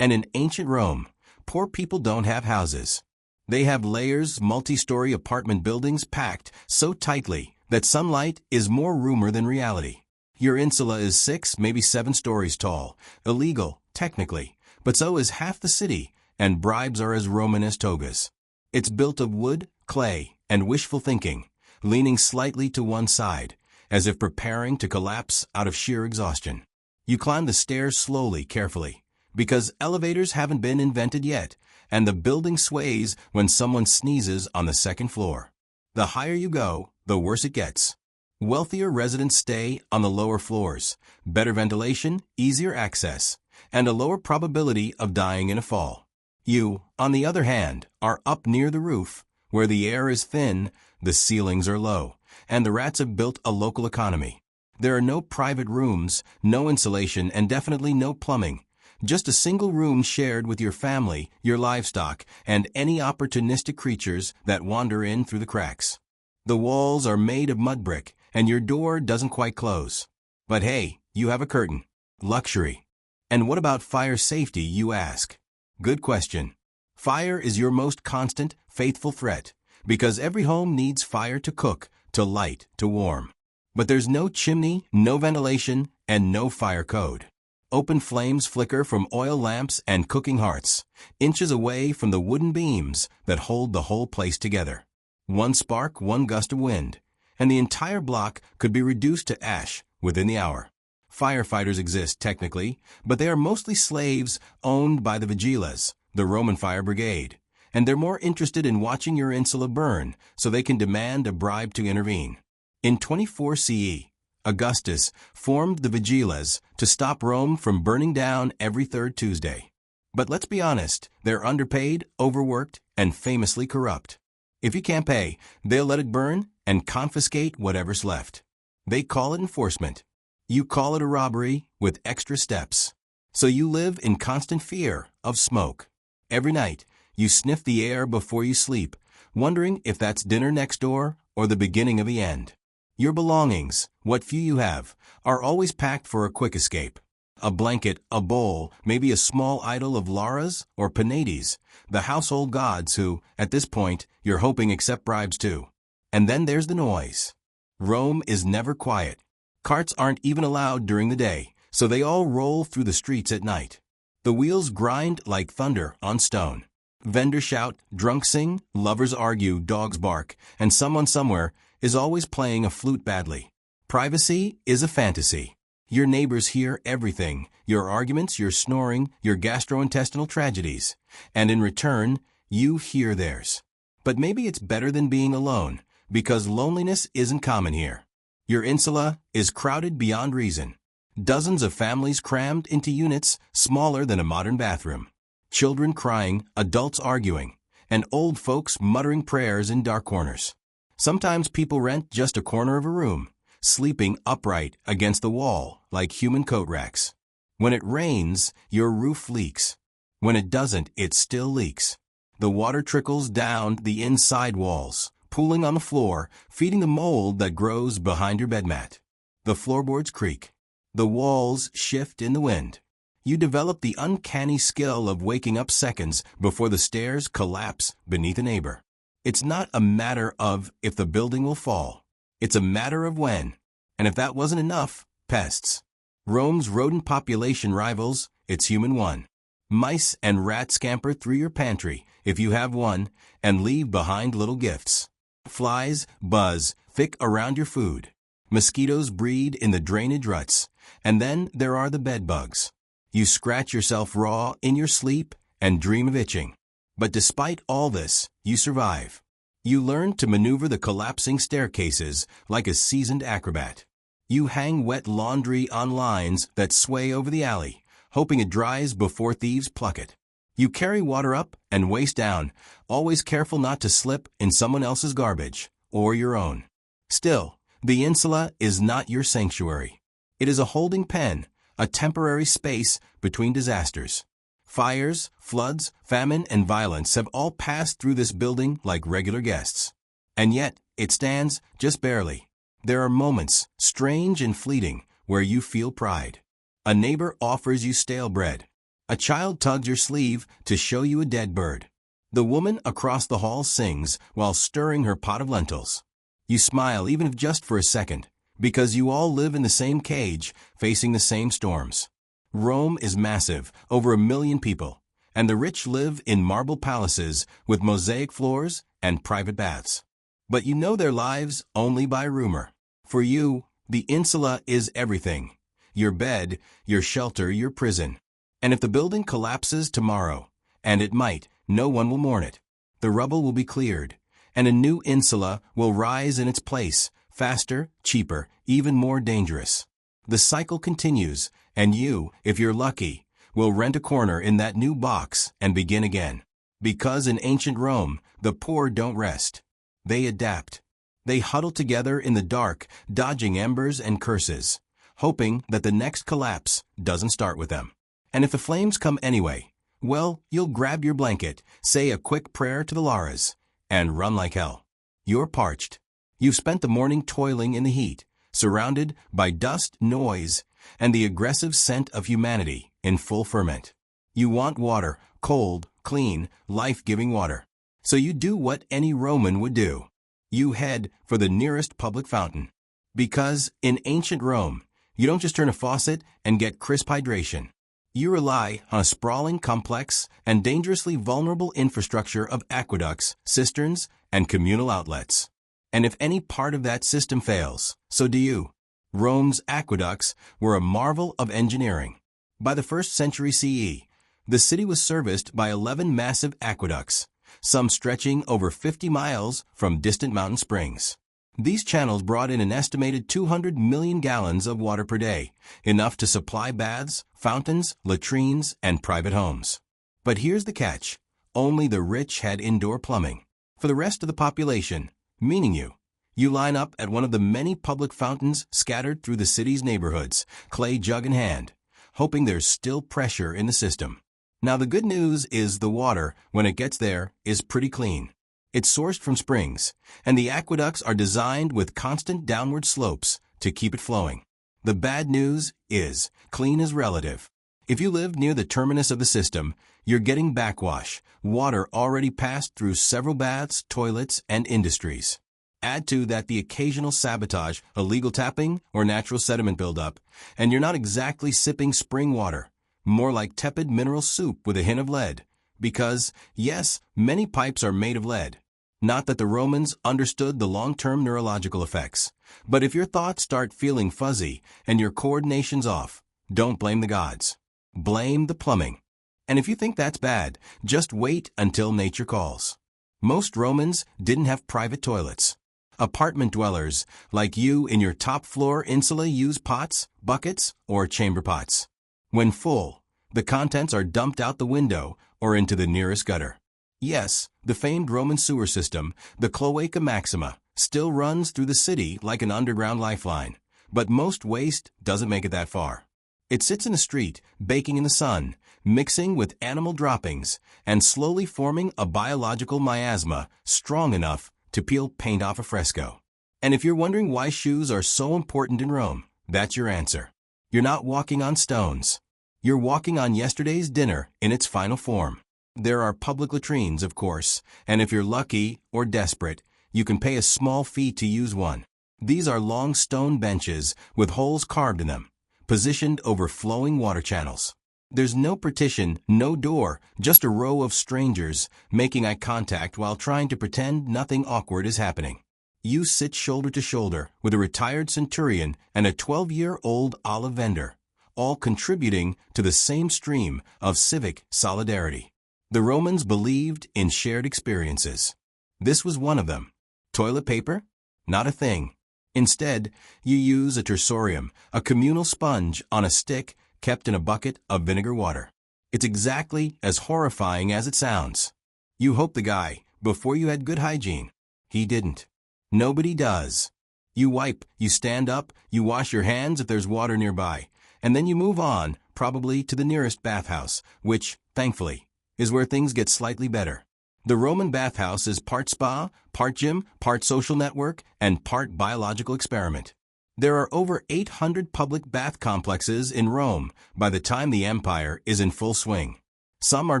Speaker 1: And in ancient Rome, poor people don't have houses. They have layers, multi-story apartment buildings packed so tightly that sunlight is more rumor than reality. Your insula is 6, maybe 7 stories tall, illegal, technically, but so is half the city, and bribes are as Roman as togas. It's built of wood, clay, and wishful thinking, leaning slightly to one side, as if preparing to collapse out of sheer exhaustion. You climb the stairs slowly, carefully, because elevators haven't been invented yet, and the building sways when someone sneezes on the second floor. The higher you go, the worse it gets. Wealthier residents stay on the lower floors, better ventilation, easier access, and a lower probability of dying in a fall. You, on the other hand, are up near the roof, where the air is thin, the ceilings are low, and the rats have built a local economy. There are no private rooms, no insulation, and definitely no plumbing. Just a single room shared with your family, your livestock, and any opportunistic creatures that wander in through the cracks. The walls are made of mud brick, and your door doesn't quite close. But hey, you have a curtain. Luxury. And what about fire safety, you ask? Good question. Fire is your most constant, faithful threat, because every home needs fire to cook, to light, to warm. But there's no chimney, no ventilation, and no fire code. Open flames flicker from oil lamps and cooking hearths, inches away from the wooden beams that hold the whole place together. One spark, one gust of wind, and the entire block could be reduced to ash within the hour. Firefighters exist technically, but they are mostly slaves owned by the vigiles, the Roman fire brigade, and they're more interested in watching your insula burn so they can demand a bribe to intervene. In 24 CE, Augustus formed the vigiles to stop Rome from burning down every third Tuesday. But let's be honest, they're underpaid, overworked, and famously corrupt. If you can't pay, they'll let it burn and confiscate whatever's left. They call it enforcement. You call it a robbery with extra steps. So you live in constant fear of smoke. Every night, you sniff the air before you sleep, wondering if that's dinner next door or the beginning of the end. Your belongings, what few you have, are always packed for a quick escape. A blanket, a bowl, maybe a small idol of Laura's or Penates, the household gods who, at this point, you're hoping accept bribes too. And then there's the noise. Rome is never quiet. Carts aren't even allowed during the day, so they all roll through the streets at night. The wheels grind like thunder on stone. Vendors shout, drunks sing, lovers argue, dogs bark, and someone somewhere is always playing a flute badly. Privacy is a fantasy. Your neighbors hear everything, your arguments, your snoring, your gastrointestinal tragedies, and in return, you hear theirs. But maybe it's better than being alone, because loneliness isn't common here. Your insula is crowded beyond reason. Dozens of families crammed into units smaller than a modern bathroom. Children crying, adults arguing, and old folks muttering prayers in dark corners. Sometimes people rent just a corner of a room, sleeping upright against the wall like human coat racks. When it rains, your roof leaks. When it doesn't, it still leaks. The water trickles down the inside walls, pooling on the floor, feeding the mold that grows behind your bed mat. The floorboards creak. The walls shift in the wind. You develop the uncanny skill of waking up seconds before the stairs collapse beneath a neighbor. It's not a matter of if the building will fall. It's a matter of when. And if that wasn't enough, pests. Rome's rodent population rivals its human one. Mice and rats scamper through your pantry, if you have one, and leave behind little gifts. Flies buzz thick around your food. Mosquitoes breed in the drainage ruts. And then there are the bed bugs. You scratch yourself raw in your sleep and dream of itching. But despite all this, you survive. You learn to maneuver the collapsing staircases like a seasoned acrobat. You hang wet laundry on lines that sway over the alley, hoping it dries before thieves pluck it. You carry water up and waist down, always careful not to slip in someone else's garbage, or your own. Still, the insula is not your sanctuary. It is a holding pen, a temporary space between disasters. Fires, floods, famine, and violence have all passed through this building like regular guests. And yet, it stands just barely. There are moments, strange and fleeting, where you feel pride. A neighbor offers you stale bread. A child tugs your sleeve to show you a dead bird. The woman across the hall sings while stirring her pot of lentils. You smile even if just for a second, because you all live in the same cage, facing the same storms. Rome is massive, over 1 million people, and the rich live in marble palaces with mosaic floors and private baths. But you know their lives only by rumor. For you, the insula is everything. Your bed, your shelter, your prison. And if the building collapses tomorrow, and it might, no one will mourn it. The rubble will be cleared, and a new insula will rise in its place, faster, cheaper, even more dangerous. The cycle continues, and you, if you're lucky, will rent a corner in that new box and begin again. Because in ancient Rome, the poor don't rest. They adapt. They huddle together in the dark, dodging embers and curses, hoping that the next collapse doesn't start with them. And if the flames come anyway, well, you'll grab your blanket, say a quick prayer to the Laras, and run like hell. You're parched. You've spent the morning toiling in the heat, surrounded by dust, noise, and the aggressive scent of humanity in full ferment. You want water, cold, clean, life-giving water. So you do what any Roman would do. You head for the nearest public fountain. Because in ancient Rome, you don't just turn a faucet and get crisp hydration. You rely on a sprawling, complex, and dangerously vulnerable infrastructure of aqueducts, cisterns, and communal outlets. And if any part of that system fails, so do you. Rome's aqueducts were a marvel of engineering. By the 1st century CE, the city was serviced by 11 massive aqueducts, some stretching over 50 miles from distant mountain springs. These channels brought in an estimated 200 million gallons of water per day, enough to supply baths, fountains, latrines, and private homes. But here's the catch. Only the rich had indoor plumbing. For the rest of the population, meaning you line up at one of the many public fountains scattered through the city's neighborhoods, clay jug in hand, hoping there's still pressure in the system. Now the good news is the water, when it gets there, is pretty clean. It's sourced from springs, and the aqueducts are designed with constant downward slopes to keep it flowing. The bad news is, clean is relative. If you live near the terminus of the system, you're getting backwash, water already passed through several baths, toilets, and industries. Add to that the occasional sabotage, illegal tapping, or natural sediment buildup, and you're not exactly sipping spring water, more like tepid mineral soup with a hint of lead. Because, yes, many pipes are made of lead. Not that the Romans understood the long-term neurological effects, but if your thoughts start feeling fuzzy and your coordination's off, don't blame the gods. Blame the plumbing. And if you think that's bad, just wait until nature calls. Most Romans didn't have private toilets. Apartment dwellers, like you in your top-floor insula, use pots, buckets, or chamber pots. When full, the contents are dumped out the window or into the nearest gutter. Yes, the famed Roman sewer system, the Cloaca Maxima, still runs through the city like an underground lifeline, but most waste doesn't make it that far. It sits in the street, baking in the sun, mixing with animal droppings, and slowly forming a biological miasma strong enough to peel paint off a fresco. And if you're wondering why shoes are so important in Rome, that's your answer. You're not walking on stones. You're walking on yesterday's dinner in its final form. There are public latrines, of course, and if you're lucky or desperate, you can pay a small fee to use one. These are long stone benches with holes carved in them, positioned over flowing water channels. There's no partition, no door, just a row of strangers making eye contact while trying to pretend nothing awkward is happening. You sit shoulder to shoulder with a retired centurion and a 12-year-old olive vendor, all contributing to the same stream of civic solidarity. The Romans believed in shared experiences. This was one of them. Toilet paper? Not a thing. Instead, you use a tersorium, a communal sponge on a stick kept in a bucket of vinegar water. It's exactly as horrifying as it sounds. You hope the guy, before you had good hygiene. He didn't. Nobody does. You wipe, you stand up, you wash your hands if there's water nearby, and then you move on, probably to the nearest bathhouse, which, thankfully, is where things get slightly better. The Roman bathhouse is part spa, part gym, part social network, and part biological experiment. There are over 800 public bath complexes in Rome by the time the empire is in full swing. Some are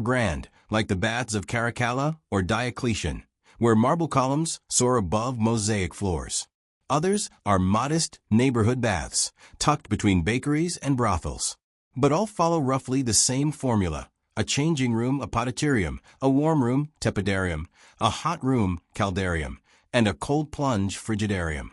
Speaker 1: grand, like the baths of Caracalla or Diocletian, where marble columns soar above mosaic floors. Others are modest neighborhood baths, tucked between bakeries and brothels. But all follow roughly the same formula: a changing room, a potatorium, a warm room, tepidarium, a hot room, caldarium, and a cold plunge, frigidarium.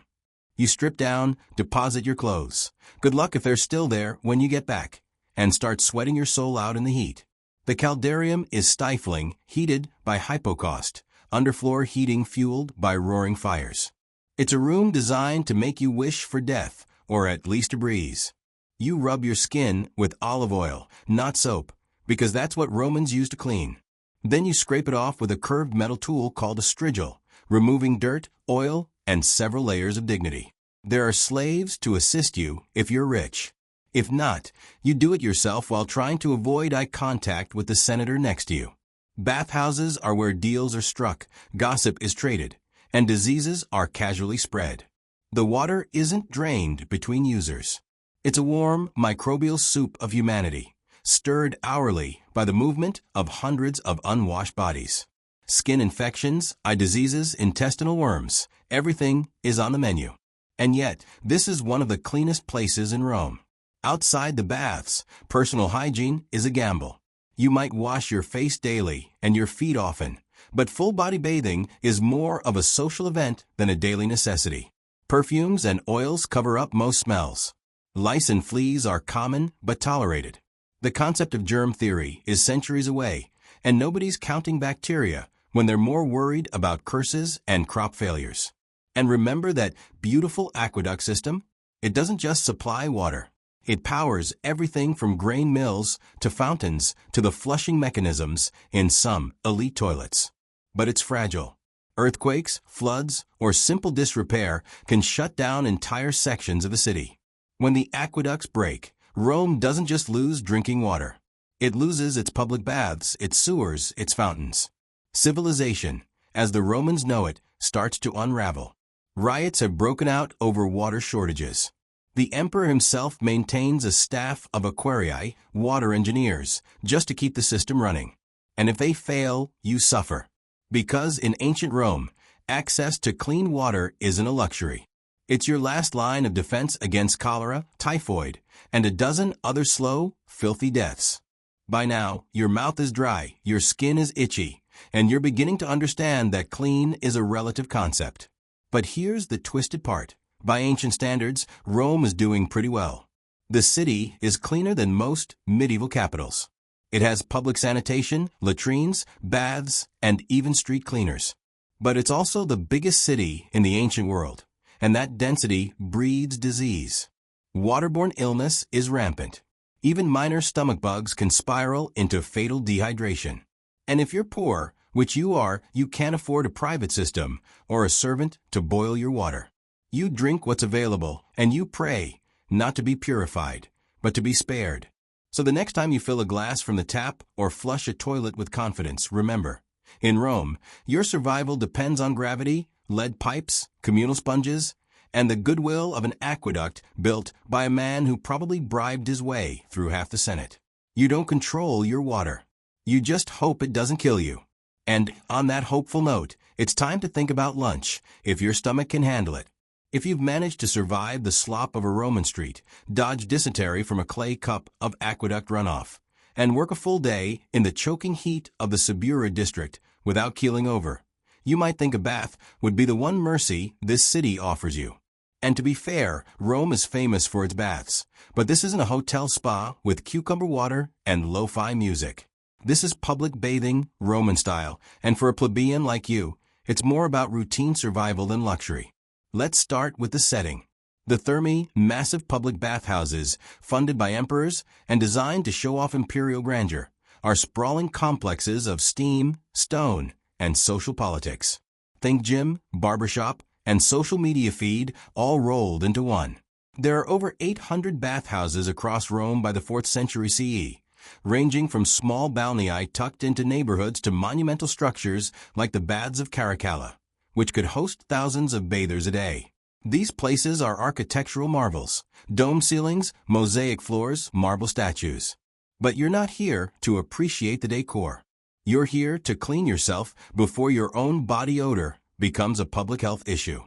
Speaker 1: You strip down, deposit your clothes. Good luck if they're still there when you get back, and start sweating your soul out in the heat. The caldarium is stifling, heated by hypocaust, underfloor heating fueled by roaring fires. It's a room designed to make you wish for death, or at least a breeze. You rub your skin with olive oil, not soap, because that's what Romans used to clean. Then you scrape it off with a curved metal tool called a strigil, removing dirt, oil, and several layers of dignity. There are slaves to assist you if you're rich. If not, you do it yourself while trying to avoid eye contact with the senator next to you. Bathhouses are where deals are struck, gossip is traded, and diseases are casually spread. The water isn't drained between users. It's a warm, microbial soup of humanity, stirred hourly by the movement of hundreds of unwashed bodies. Skin infections, eye diseases, intestinal worms, everything is on the menu. And yet, this is one of the cleanest places in Rome. Outside the baths, personal hygiene is a gamble. You might wash your face daily and your feet often, but full-body bathing is more of a social event than a daily necessity. Perfumes and oils cover up most smells. Lice and fleas are common but tolerated. The concept of germ theory is centuries away, and nobody's counting bacteria when they're more worried about curses and crop failures. And remember that beautiful aqueduct system? It doesn't just supply water. It powers everything from grain mills to fountains to the flushing mechanisms in some elite toilets. But it's fragile. Earthquakes, floods, or simple disrepair can shut down entire sections of the city. When the aqueducts break, Rome doesn't just lose drinking water. It loses its public baths, its sewers, its fountains. Civilization, as the Romans know it, starts to unravel. Riots have broken out over water shortages. The emperor himself maintains a staff of aquarii, water engineers, just to keep the system running. And if they fail, you suffer. Because in ancient Rome, access to clean water isn't a luxury. It's your last line of defense against cholera, typhoid, and a dozen other slow, filthy deaths. By now, your mouth is dry, your skin is itchy, and you're beginning to understand that clean is a relative concept. But here's the twisted part. By ancient standards, Rome is doing pretty well. The city is cleaner than most medieval capitals. It has public sanitation, latrines, baths, and even street cleaners. But it's also the biggest city in the ancient world, and that density breeds disease. Waterborne illness is rampant. Even minor stomach bugs can spiral into fatal dehydration. And if you're poor, which you are, you can't afford a private system or a servant to boil your water. You drink what's available, and you pray, not to be purified, but to be spared. So the next time you fill a glass from the tap or flush a toilet with confidence, remember, in Rome, your survival depends on gravity, lead pipes, communal sponges, and the goodwill of an aqueduct built by a man who probably bribed his way through half the Senate. You don't control your water. You just hope it doesn't kill you. And on that hopeful note, it's time to think about lunch, if your stomach can handle it. If you've managed to survive the slop of a Roman street, dodge dysentery from a clay cup of aqueduct runoff, and work a full day in the choking heat of the Subura district without keeling over, you might think a bath would be the one mercy this city offers you. And to be fair, Rome is famous for its baths, but this isn't a hotel spa with cucumber water and lo-fi music. This is public bathing, Roman style, and for a plebeian like you, it's more about routine survival than luxury. Let's start with the setting. The thermi, massive public bathhouses, funded by emperors and designed to show off imperial grandeur, are sprawling complexes of steam, stone, and social politics. Think gym, barbershop, and social media feed all rolled into one. There are over 800 bathhouses across Rome by the 4th century CE, ranging from small balnei tucked into neighborhoods to monumental structures like the Baths of Caracalla, which could host thousands of bathers a day. These places are architectural marvels: dome ceilings, mosaic floors, marble statues. But you're not here to appreciate the decor. You're here to clean yourself before your own body odor becomes a public health issue.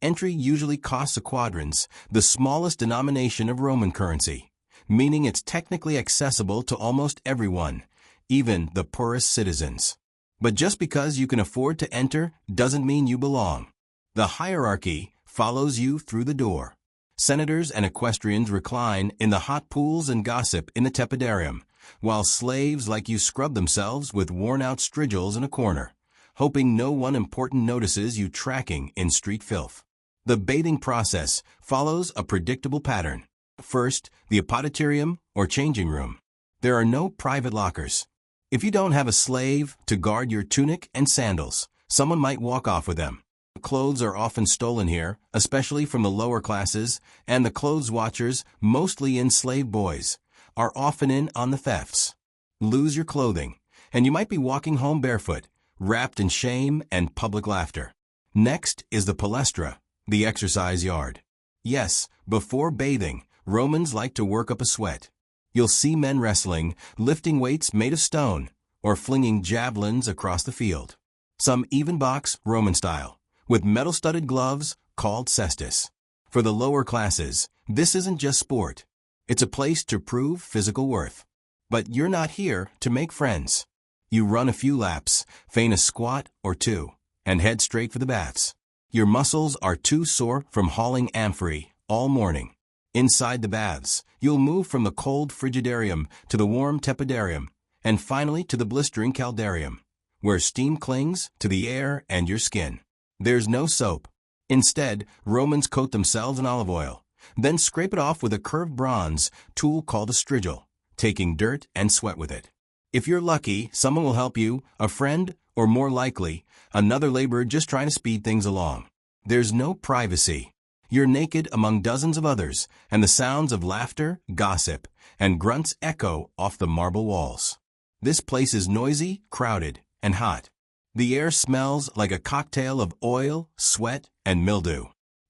Speaker 1: Entry usually costs a quadrans, the smallest denomination of Roman currency, meaning it's technically accessible to almost everyone, even the poorest citizens. But just because you can afford to enter doesn't mean you belong. The hierarchy follows you through the door. Senators and equestrians recline in the hot pools and gossip in the tepidarium, while slaves like you scrub themselves with worn-out strigils in a corner, hoping no one important notices you tracking in street filth. The bathing process follows a predictable pattern. First, the apoditerium or changing room. There are no private lockers. If you don't have a slave to guard your tunic and sandals, someone might walk off with them. Clothes are often stolen here, especially from the lower classes, and the clothes watchers, mostly enslaved boys, are often in on the thefts. Lose your clothing, and you might be walking home barefoot, wrapped in shame and public laughter. Next is the palestra, the exercise yard. Yes, before bathing, Romans like to work up a sweat. You'll see men wrestling, lifting weights made of stone, or flinging javelins across the field. Some even box Roman style, with metal-studded gloves called cestus. For the lower classes, this isn't just sport. It's a place to prove physical worth. But you're not here to make friends. You run a few laps, feign a squat or two, and head straight for the baths. Your muscles are too sore from hauling amphorae all morning. Inside the baths, you'll move from the cold frigidarium to the warm tepidarium, and finally to the blistering caldarium, where steam clings to the air and your skin. There's no soap. Instead, Romans coat themselves in olive oil, then scrape it off with a curved bronze tool called a strigil, taking dirt and sweat with it. If you're lucky, someone will help you, a friend, or more likely, another laborer just trying to speed things along. There's no privacy. You're naked among dozens of others, and the sounds of laughter, gossip, and grunts echo off the marble walls. This place is noisy, crowded, and hot. The air smells like a cocktail of oil, sweat, and mildew.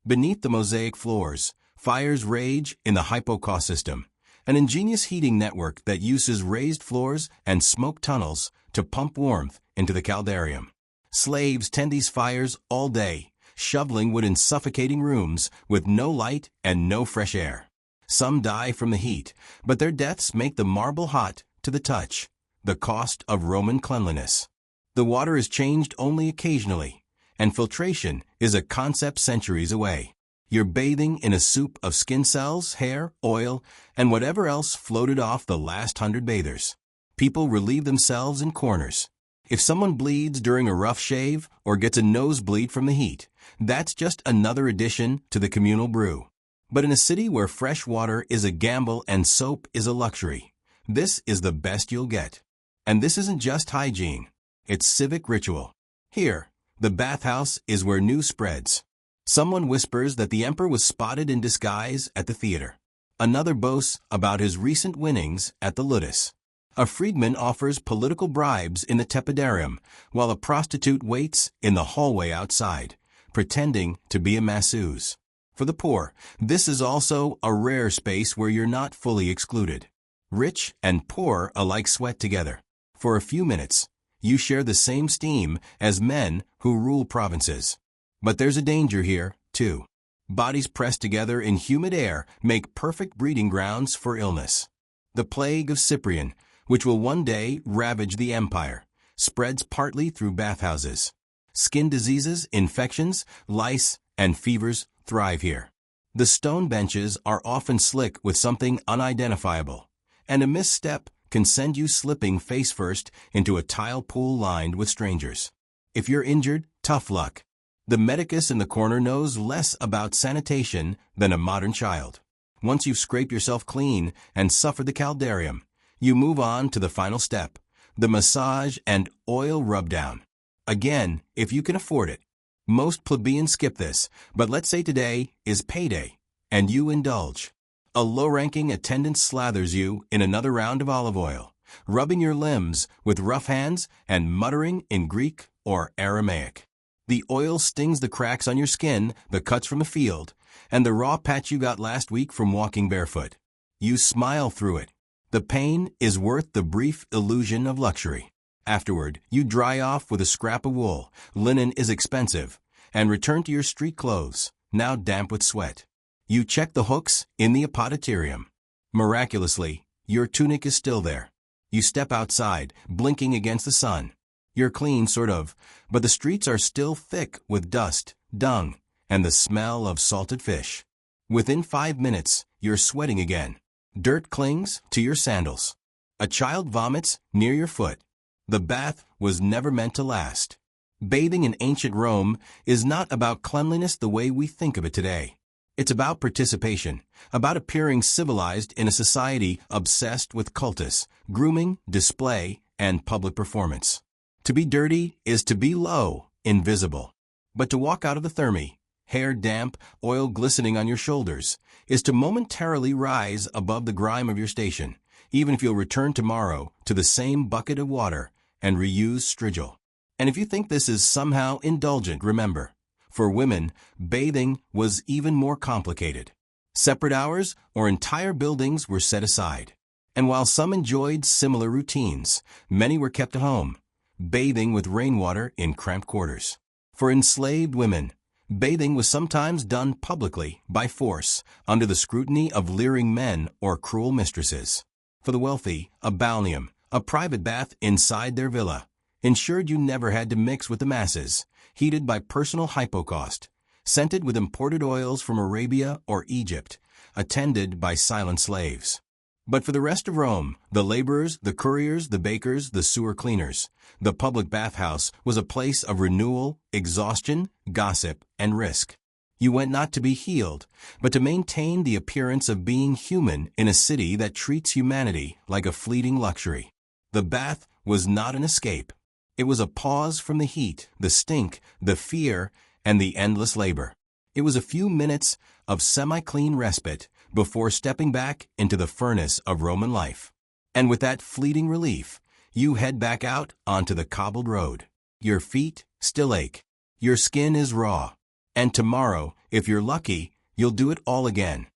Speaker 1: Beneath the mosaic floors, fires rage in the hypocaust system, an ingenious heating network that uses raised floors and smoke tunnels to pump warmth into the caldarium. Slaves tend these fires all day, shoveling wood in suffocating rooms with no light and no fresh air. Some die from the heat, but their deaths make the marble hot to the touch, the cost of Roman cleanliness. The water is changed only occasionally, and filtration is a concept centuries away. You're bathing in a soup of skin cells, hair, oil, and whatever else floated off the last 100 bathers. People relieve themselves in corners. If someone bleeds during a rough shave or gets a nosebleed from the heat, that's just another addition to the communal brew. But in a city where fresh water is a gamble and soap is a luxury, this is the best you'll get. And this isn't just hygiene. It's civic ritual. Here, the bathhouse is where news spreads. Someone whispers that the emperor was spotted in disguise at the theater. Another boasts about his recent winnings at the ludus. A freedman offers political bribes in the tepidarium, while a prostitute waits in the hallway outside, pretending to be a masseuse. For the poor, this is also a rare space where you're not fully excluded. Rich and poor alike sweat together. For a few minutes, you share the same steam as men who rule provinces. But there's a danger here, too. Bodies pressed together in humid air make perfect breeding grounds for illness. The plague of Cyprian, which will one day ravage the empire, spreads partly through bathhouses. Skin diseases, infections, lice, and fevers thrive here. The stone benches are often slick with something unidentifiable, and a misstep can send you slipping face first into a tile pool lined with strangers. If you're injured, tough luck. The medicus in the corner knows less about sanitation than a modern child. Once you've scraped yourself clean and suffered the caldarium, you move on to the final step, the massage and oil rub-down. Again, if you can afford it. Most plebeians skip this, but let's say today is payday, and you indulge. A low-ranking attendant slathers you in another round of olive oil, rubbing your limbs with rough hands and muttering in Greek or Aramaic. The oil stings the cracks on your skin, the cuts from the field, and the raw patch you got last week from walking barefoot. You smile through it. The pain is worth the brief illusion of luxury. Afterward, you dry off with a scrap of wool, linen is expensive, and return to your street clothes, now damp with sweat. You check the hooks in the apoditerium. Miraculously, your tunic is still there. You step outside, blinking against the sun. You're clean, sort of, but the streets are still thick with dust, dung, and the smell of salted fish. Within 5 minutes, you're sweating again. Dirt clings to your sandals. A child vomits near your foot. The bath was never meant to last. Bathing in ancient Rome is not about cleanliness the way we think of it today. It's about participation, about appearing civilized in a society obsessed with cultus, grooming, display, and public performance. To be dirty is to be low, invisible. But to walk out of the thermi, hair damp, oil glistening on your shoulders, is to momentarily rise above the grime of your station, even if you'll return tomorrow to the same bucket of water and reuse strigil. And if you think this is somehow indulgent, remember, for women, bathing was even more complicated. Separate hours or entire buildings were set aside. And while some enjoyed similar routines, many were kept at home, bathing with rainwater in cramped quarters. For enslaved women, bathing was sometimes done publicly, by force, under the scrutiny of leering men or cruel mistresses. For the wealthy, a balneum, a private bath inside their villa, ensured you never had to mix with the masses, heated by personal hypocaust, scented with imported oils from Arabia or Egypt, attended by silent slaves. But for the rest of Rome, the laborers, the couriers, the bakers, the sewer cleaners, the public bathhouse was a place of renewal, exhaustion, gossip, and risk. You went not to be healed, but to maintain the appearance of being human in a city that treats humanity like a fleeting luxury. The bath was not an escape. It was a pause from the heat, the stink, the fear, and the endless labor. It was a few minutes of semi-clean respite before stepping back into the furnace of Roman life. And with that fleeting relief, you head back out onto the cobbled road. Your feet still ache. Your skin is raw. And tomorrow, if you're lucky, you'll do it all again.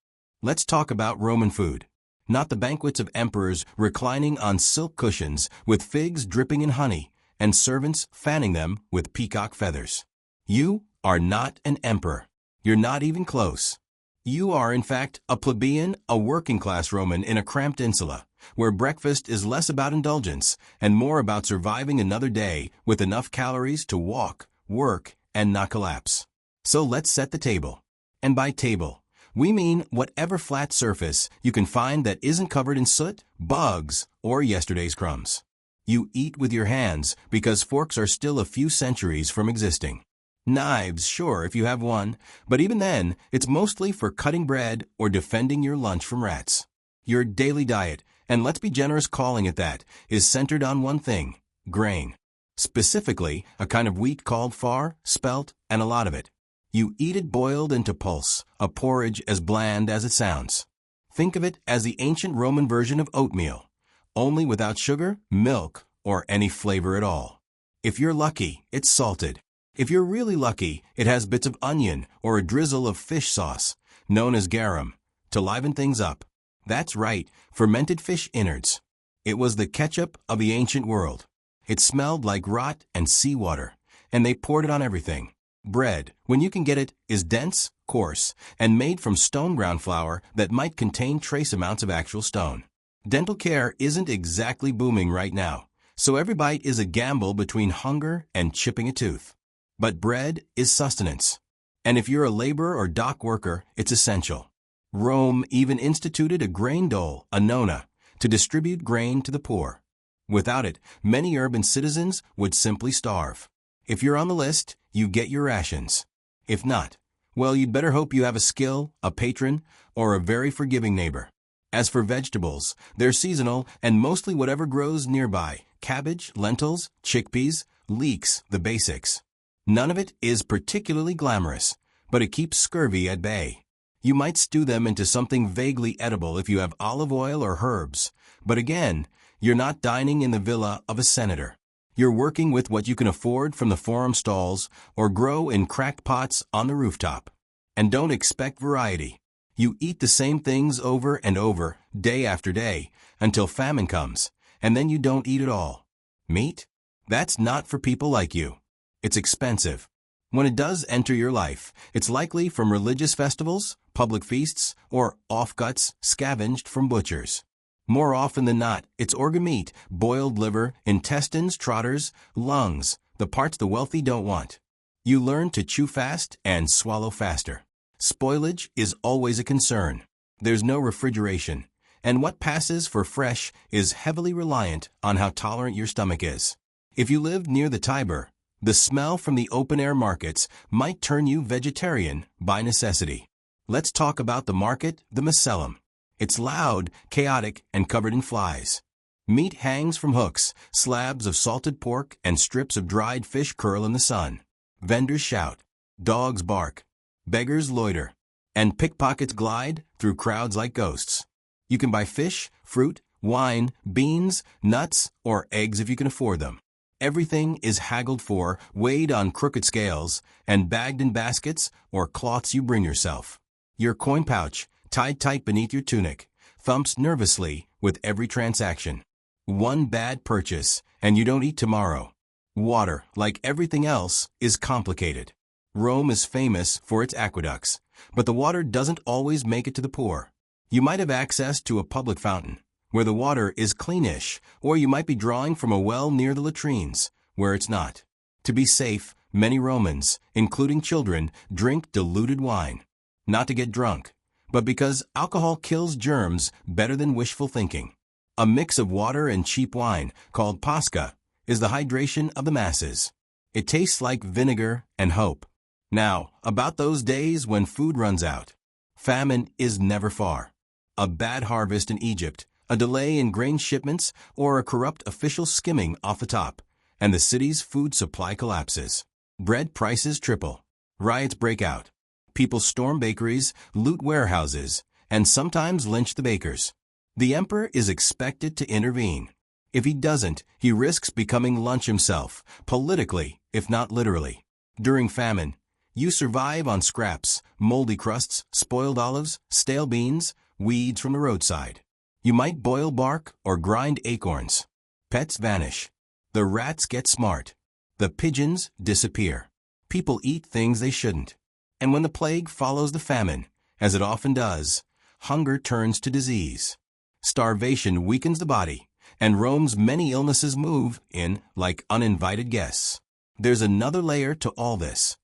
Speaker 1: Let's talk about Roman food. Not the banquets of emperors reclining on silk cushions with figs dripping in honey and servants fanning them with peacock feathers. You are not an emperor. You're not even close. You are, in fact, a plebeian, a working-class Roman in a cramped insula, where breakfast is less about indulgence and more about surviving another day with enough calories to walk, work, and not collapse. So let's set the table. And by table, we mean whatever flat surface you can find that isn't covered in soot, bugs, or yesterday's crumbs. You eat with your hands because forks are still a few centuries from existing. Knives, sure, if you have one, but even then, it's mostly for cutting bread or defending your lunch from rats. Your daily diet, and let's be generous calling it that, is centered on one thing: grain. Specifically, a kind of wheat called far, spelt, and a lot of it. You eat it boiled into pulse, a porridge as bland as it sounds. Think of it as the ancient Roman version of oatmeal, only without sugar, milk, or any flavor at all. If you're lucky, it's salted. If you're really lucky, it has bits of onion or a drizzle of fish sauce, known as garum, to liven things up. That's right, fermented fish innards. It was the ketchup of the ancient world. It smelled like rot and seawater, and they poured it on everything. Bread, when you can get it, is dense, coarse, and made from stone ground flour that might contain trace amounts of actual stone. Dental care isn't exactly booming right now, so every bite is a gamble between hunger and chipping a tooth. But bread is sustenance. And if you're a labor or dock worker, it's essential. Rome even instituted a grain dole, a nona, to distribute grain to the poor. Without it, many urban citizens would simply starve. If you're on the list, you get your rations. If not, well, you'd better hope you have a skill, a patron, or a very forgiving neighbor. As for vegetables, they're seasonal and mostly whatever grows nearby: cabbage, lentils, chickpeas, leeks, the basics. None of it is particularly glamorous, but it keeps scurvy at bay. You might stew them into something vaguely edible if you have olive oil or herbs, but again, you're not dining in the villa of a senator. You're working with what you can afford from the forum stalls or grow in cracked pots on the rooftop. And don't expect variety. You eat the same things over and over, day after day, until famine comes, and then you don't eat at all. Meat? That's not for people like you. It's expensive. When it does enter your life, it's likely from religious festivals, public feasts, or offcuts scavenged from butchers. More often than not, it's organ meat, boiled liver, intestines, trotters, lungs, the parts the wealthy don't want. You learn to chew fast and swallow faster. Spoilage is always a concern. There's no refrigeration, and what passes for fresh is heavily reliant on how tolerant your stomach is. If you live near the Tiber, the smell from the open-air markets might turn you vegetarian by necessity. Let's talk about the market, the Macellum. It's loud, chaotic, and covered in flies. Meat hangs from hooks, slabs of salted pork and strips of dried fish curl in the sun. Vendors shout, dogs bark, beggars loiter, and pickpockets glide through crowds like ghosts. You can buy fish, fruit, wine, beans, nuts, or eggs if you can afford them. Everything is haggled for, weighed on crooked scales, and bagged in baskets or cloths you bring yourself. Your coin pouch, tied tight beneath your tunic, thumps nervously with every transaction. One bad purchase, and you don't eat tomorrow. Water, like everything else, is complicated. Rome is famous for its aqueducts, but the water doesn't always make it to the poor. You might have access to a public fountain, where the water is cleanish, or you might be drawing from a well near the latrines, where it's not. To be safe, many Romans, including children, drink diluted wine. Not to get drunk, but because alcohol kills germs better than wishful thinking. A mix of water and cheap wine, called pasca, is the hydration of the masses. It tastes like vinegar and hope. Now, about those days when food runs out. Famine is never far. A bad harvest in Egypt, a delay in grain shipments, or a corrupt official skimming off the top, and the city's food supply collapses. Bread prices triple. Riots break out. People storm bakeries, loot warehouses, and sometimes lynch the bakers. The emperor is expected to intervene. If he doesn't, he risks becoming lunch himself, politically, if not literally. During famine, you survive on scraps, moldy crusts, spoiled olives, stale beans, weeds from the roadside. You might boil bark or grind acorns. Pets vanish. The rats get smart. The pigeons disappear. People eat things they shouldn't. And when the plague follows the famine, as it often does, hunger turns to disease. Starvation weakens the body, and Rome's many illnesses move in like uninvited guests. There's another layer to all this.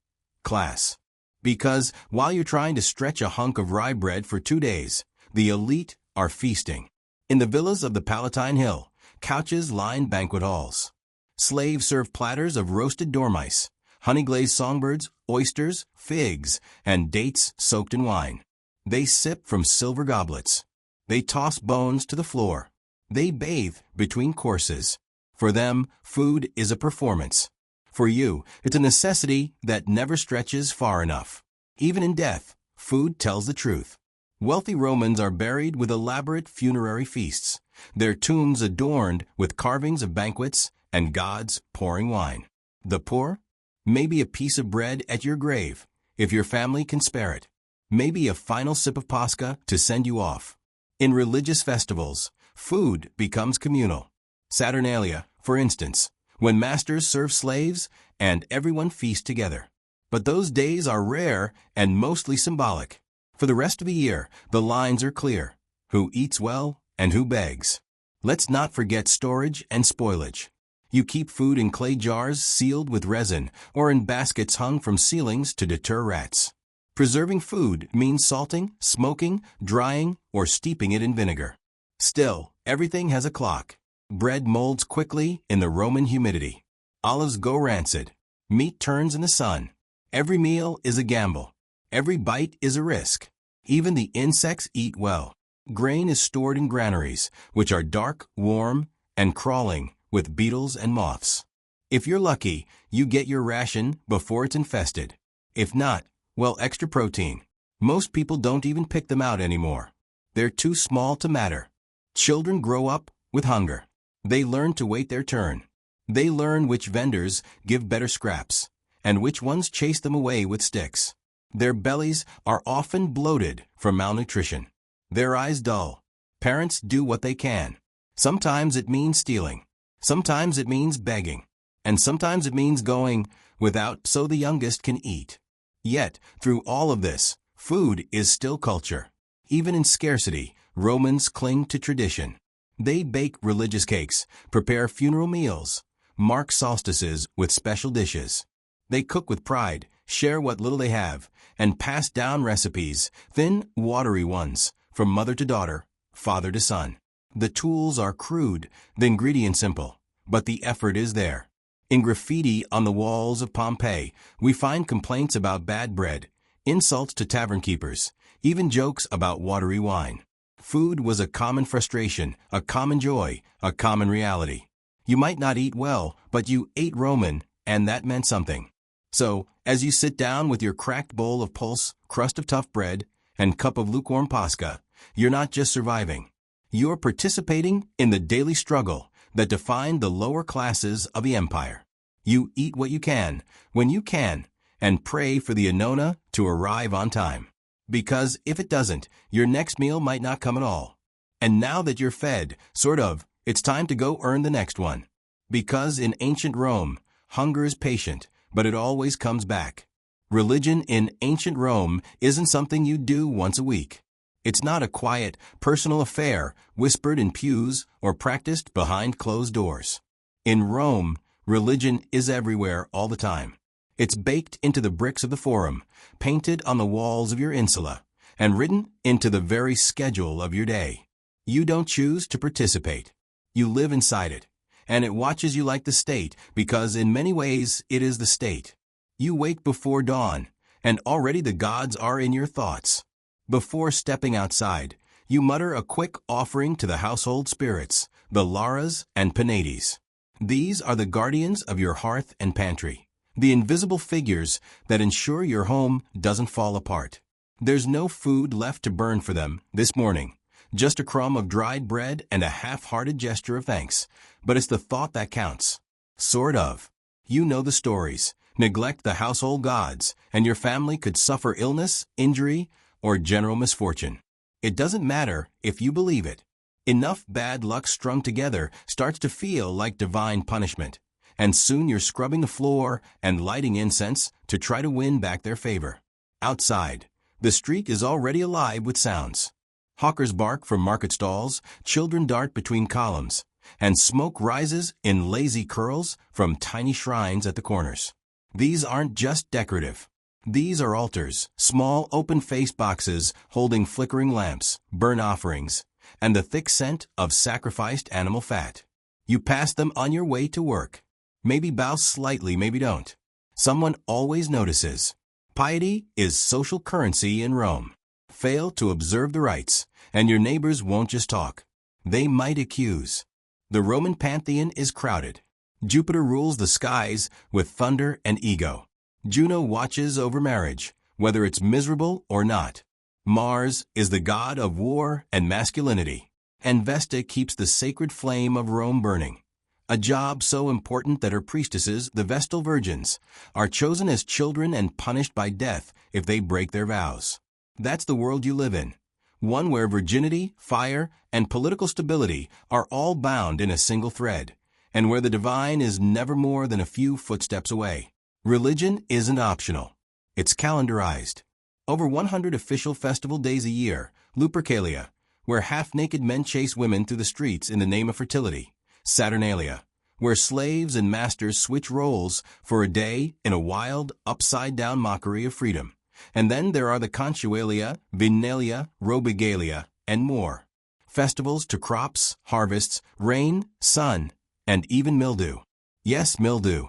Speaker 1: Class. Because while you're trying to stretch a hunk of rye bread for 2 days, the elite are feasting. In the villas of the Palatine Hill, couches line banquet halls. Slaves serve platters of roasted dormice, honey-glazed songbirds, oysters, figs, and dates soaked in wine. They sip from silver goblets. They toss bones to the floor. They bathe between courses. For them, food is a performance. For you, it's a necessity that never stretches far enough. Even in death, food tells the truth. Wealthy Romans are buried with elaborate funerary feasts, their tombs adorned with carvings of banquets and gods pouring wine. The poor? Maybe a piece of bread at your grave, if your family can spare it. Maybe a final sip of pasca to send you off. In religious festivals, food becomes communal. Saturnalia, for instance, when masters serve slaves and everyone feasts together. But those days are rare and mostly symbolic. For the rest of the year, the lines are clear. Who eats well and who begs. Let's not forget storage and spoilage. You keep food in clay jars sealed with resin or in baskets hung from ceilings to deter rats. Preserving food means salting, smoking, drying, or steeping it in vinegar. Still, everything has a clock. Bread molds quickly in the Roman humidity. Olives go rancid. Meat turns in the sun. Every meal is a gamble. Every bite is a risk. Even the insects eat well. Grain is stored in granaries, which are dark, warm, and crawling with beetles and moths. If you're lucky, you get your ration before it's infested. If not, well, extra protein. Most people don't even pick them out anymore. They're too small to matter. Children grow up with hunger. They learn to wait their turn. They learn which vendors give better scraps, and which ones chase them away with sticks. Their bellies are often bloated from malnutrition. Their eyes dull. Parents do what they can. Sometimes it means stealing. Sometimes it means begging. And sometimes it means going without so the youngest can eat. Yet, through all of this, food is still culture. Even in scarcity, Romans cling to tradition. They bake religious cakes, prepare funeral meals, mark solstices with special dishes. They cook with pride, share what little they have, and pass down recipes, thin, watery ones, from mother to daughter, father to son. The tools are crude, the ingredients simple, but the effort is there. In graffiti on the walls of Pompeii, we find complaints about bad bread, insults to tavern keepers, even jokes about watery wine. Food was a common frustration, a common joy, a common reality. You might not eat well, but you ate Roman, and that meant something. So, as you sit down with your cracked bowl of pulse, crust of tough bread, and cup of lukewarm pasca, you're not just surviving. You're participating in the daily struggle that defined the lower classes of the empire. You eat what you can, when you can, and pray for the annona to arrive on time. Because if it doesn't, your next meal might not come at all. And now that you're fed, it's time to go earn the next one. Because in ancient Rome, hunger is patient, but it always comes back. Religion in ancient Rome isn't something you do once a week. It's not a quiet, personal affair whispered in pews or practiced behind closed doors. In Rome, religion is everywhere all the time. It's baked into the bricks of the forum, painted on the walls of your insula, and written into the very schedule of your day. You don't choose to participate. You live inside it, and it watches you like the state because in many ways it is the state. You wake before dawn, and already the gods are in your thoughts. Before stepping outside, you mutter a quick offering to the household spirits, the Laras and Penates. These are the guardians of your hearth and pantry, the invisible figures that ensure your home doesn't fall apart. There's no food left to burn for them this morning, just a crumb of dried bread and a half-hearted gesture of thanks, but it's the thought that counts. Sort of. You know the stories. Neglect the household gods, and your family could suffer illness, injury, or general misfortune. It doesn't matter if you believe it. Enough bad luck strung together starts to feel like divine punishment, and soon you're scrubbing the floor and lighting incense to try to win back their favor. Outside, the street is already alive with sounds. Hawkers bark from market stalls, children dart between columns, and smoke rises in lazy curls from tiny shrines at the corners. These aren't just decorative. These are altars, small open-faced boxes holding flickering lamps, burnt offerings, and the thick scent of sacrificed animal fat. You pass them on your way to work. Maybe bow slightly, maybe don't. Someone always notices. Piety is social currency in Rome. Fail to observe the rites, and your neighbors won't just talk. They might accuse. The Roman pantheon is crowded. Jupiter rules the skies with thunder and ego. Juno watches over marriage, whether it's miserable or not. Mars is the god of war and masculinity, and Vesta keeps the sacred flame of Rome burning. A job so important that her priestesses, the Vestal Virgins, are chosen as children and punished by death if they break their vows. That's the world you live in, one where virginity, fire, and political stability are all bound in a single thread, and where the divine is never more than a few footsteps away. Religion isn't optional. It's calendarized. Over 100 official festival days a year, Lupercalia, where half-naked men chase women through the streets in the name of fertility. Saturnalia, where slaves and masters switch roles for a day in a wild, upside-down mockery of freedom. And then there are the Consualia, Vinalia, Robigalia, and more. Festivals to crops, harvests, rain, sun, and even mildew. Yes, mildew.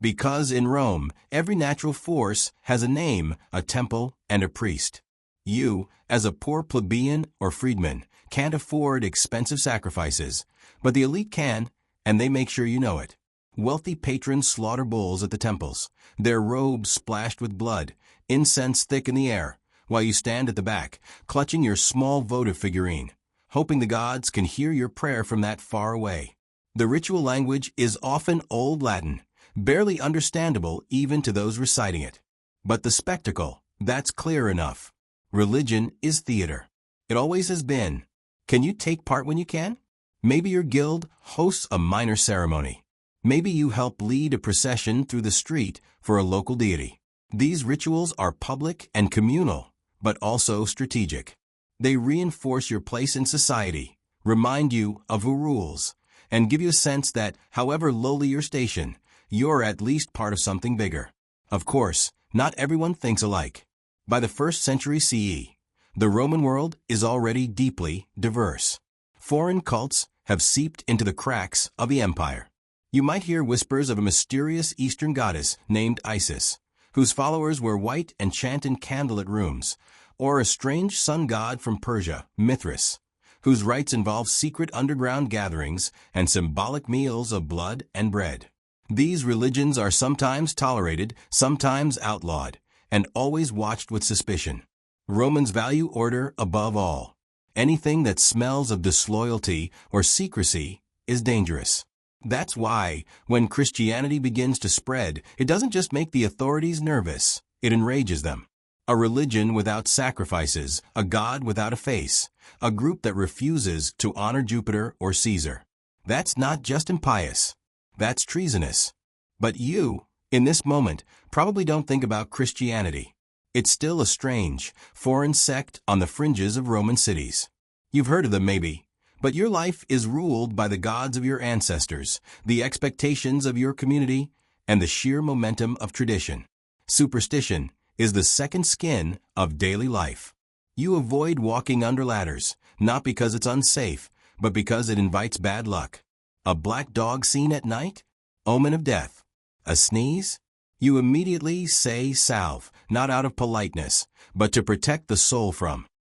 Speaker 1: Because in Rome, every natural force has a name, a temple, and a priest. You, as a poor plebeian or freedman, can't afford expensive sacrifices, but the elite can, and they make sure you know it. Wealthy patrons slaughter bulls at the temples, their robes splashed with blood, incense thick in the air, while you stand at the back, clutching your small votive figurine, hoping the gods can hear your prayer from that far away. The ritual language is often Old Latin, barely understandable even to those reciting it. But the spectacle, that's clear enough. Religion is theater. It always has been. Can you take part when you can? Maybe your guild hosts a minor ceremony. Maybe you help lead a procession through the street for a local deity. These rituals are public and communal, but also strategic. They reinforce your place in society, remind you of who rules, and give you a sense that, however lowly your station, you're at least part of something bigger. Of course, not everyone thinks alike. By the 1st century CE, the Roman world is already deeply diverse. Foreign cults have seeped into the cracks of the empire. You might hear whispers of a mysterious Eastern goddess named Isis, whose followers wear white and chant in candlelit rooms, or a strange sun god from Persia, Mithras, whose rites involve secret underground gatherings and symbolic meals of blood and bread. These religions are sometimes tolerated, sometimes outlawed, and always watched with suspicion. Romans value order above all. Anything that smells of disloyalty or secrecy is dangerous. That's why, when Christianity begins to spread, it doesn't just make the authorities nervous, it enrages them. A religion without sacrifices, a god without a face, a group that refuses to honor Jupiter or Caesar. That's not just impious. That's treasonous. But you, in this moment, probably don't think about Christianity. It's still a strange, foreign sect on the fringes of Roman cities. You've heard of them maybe, but your life is ruled by the gods of your ancestors, the expectations of your community, and the sheer momentum of tradition. Superstition is the second skin of daily life. You avoid walking under ladders, not because it's unsafe, but because it invites bad luck. A black dog seen at night? Omen of death. A sneeze? You immediately say salve, not out of politeness, but to protect the soul from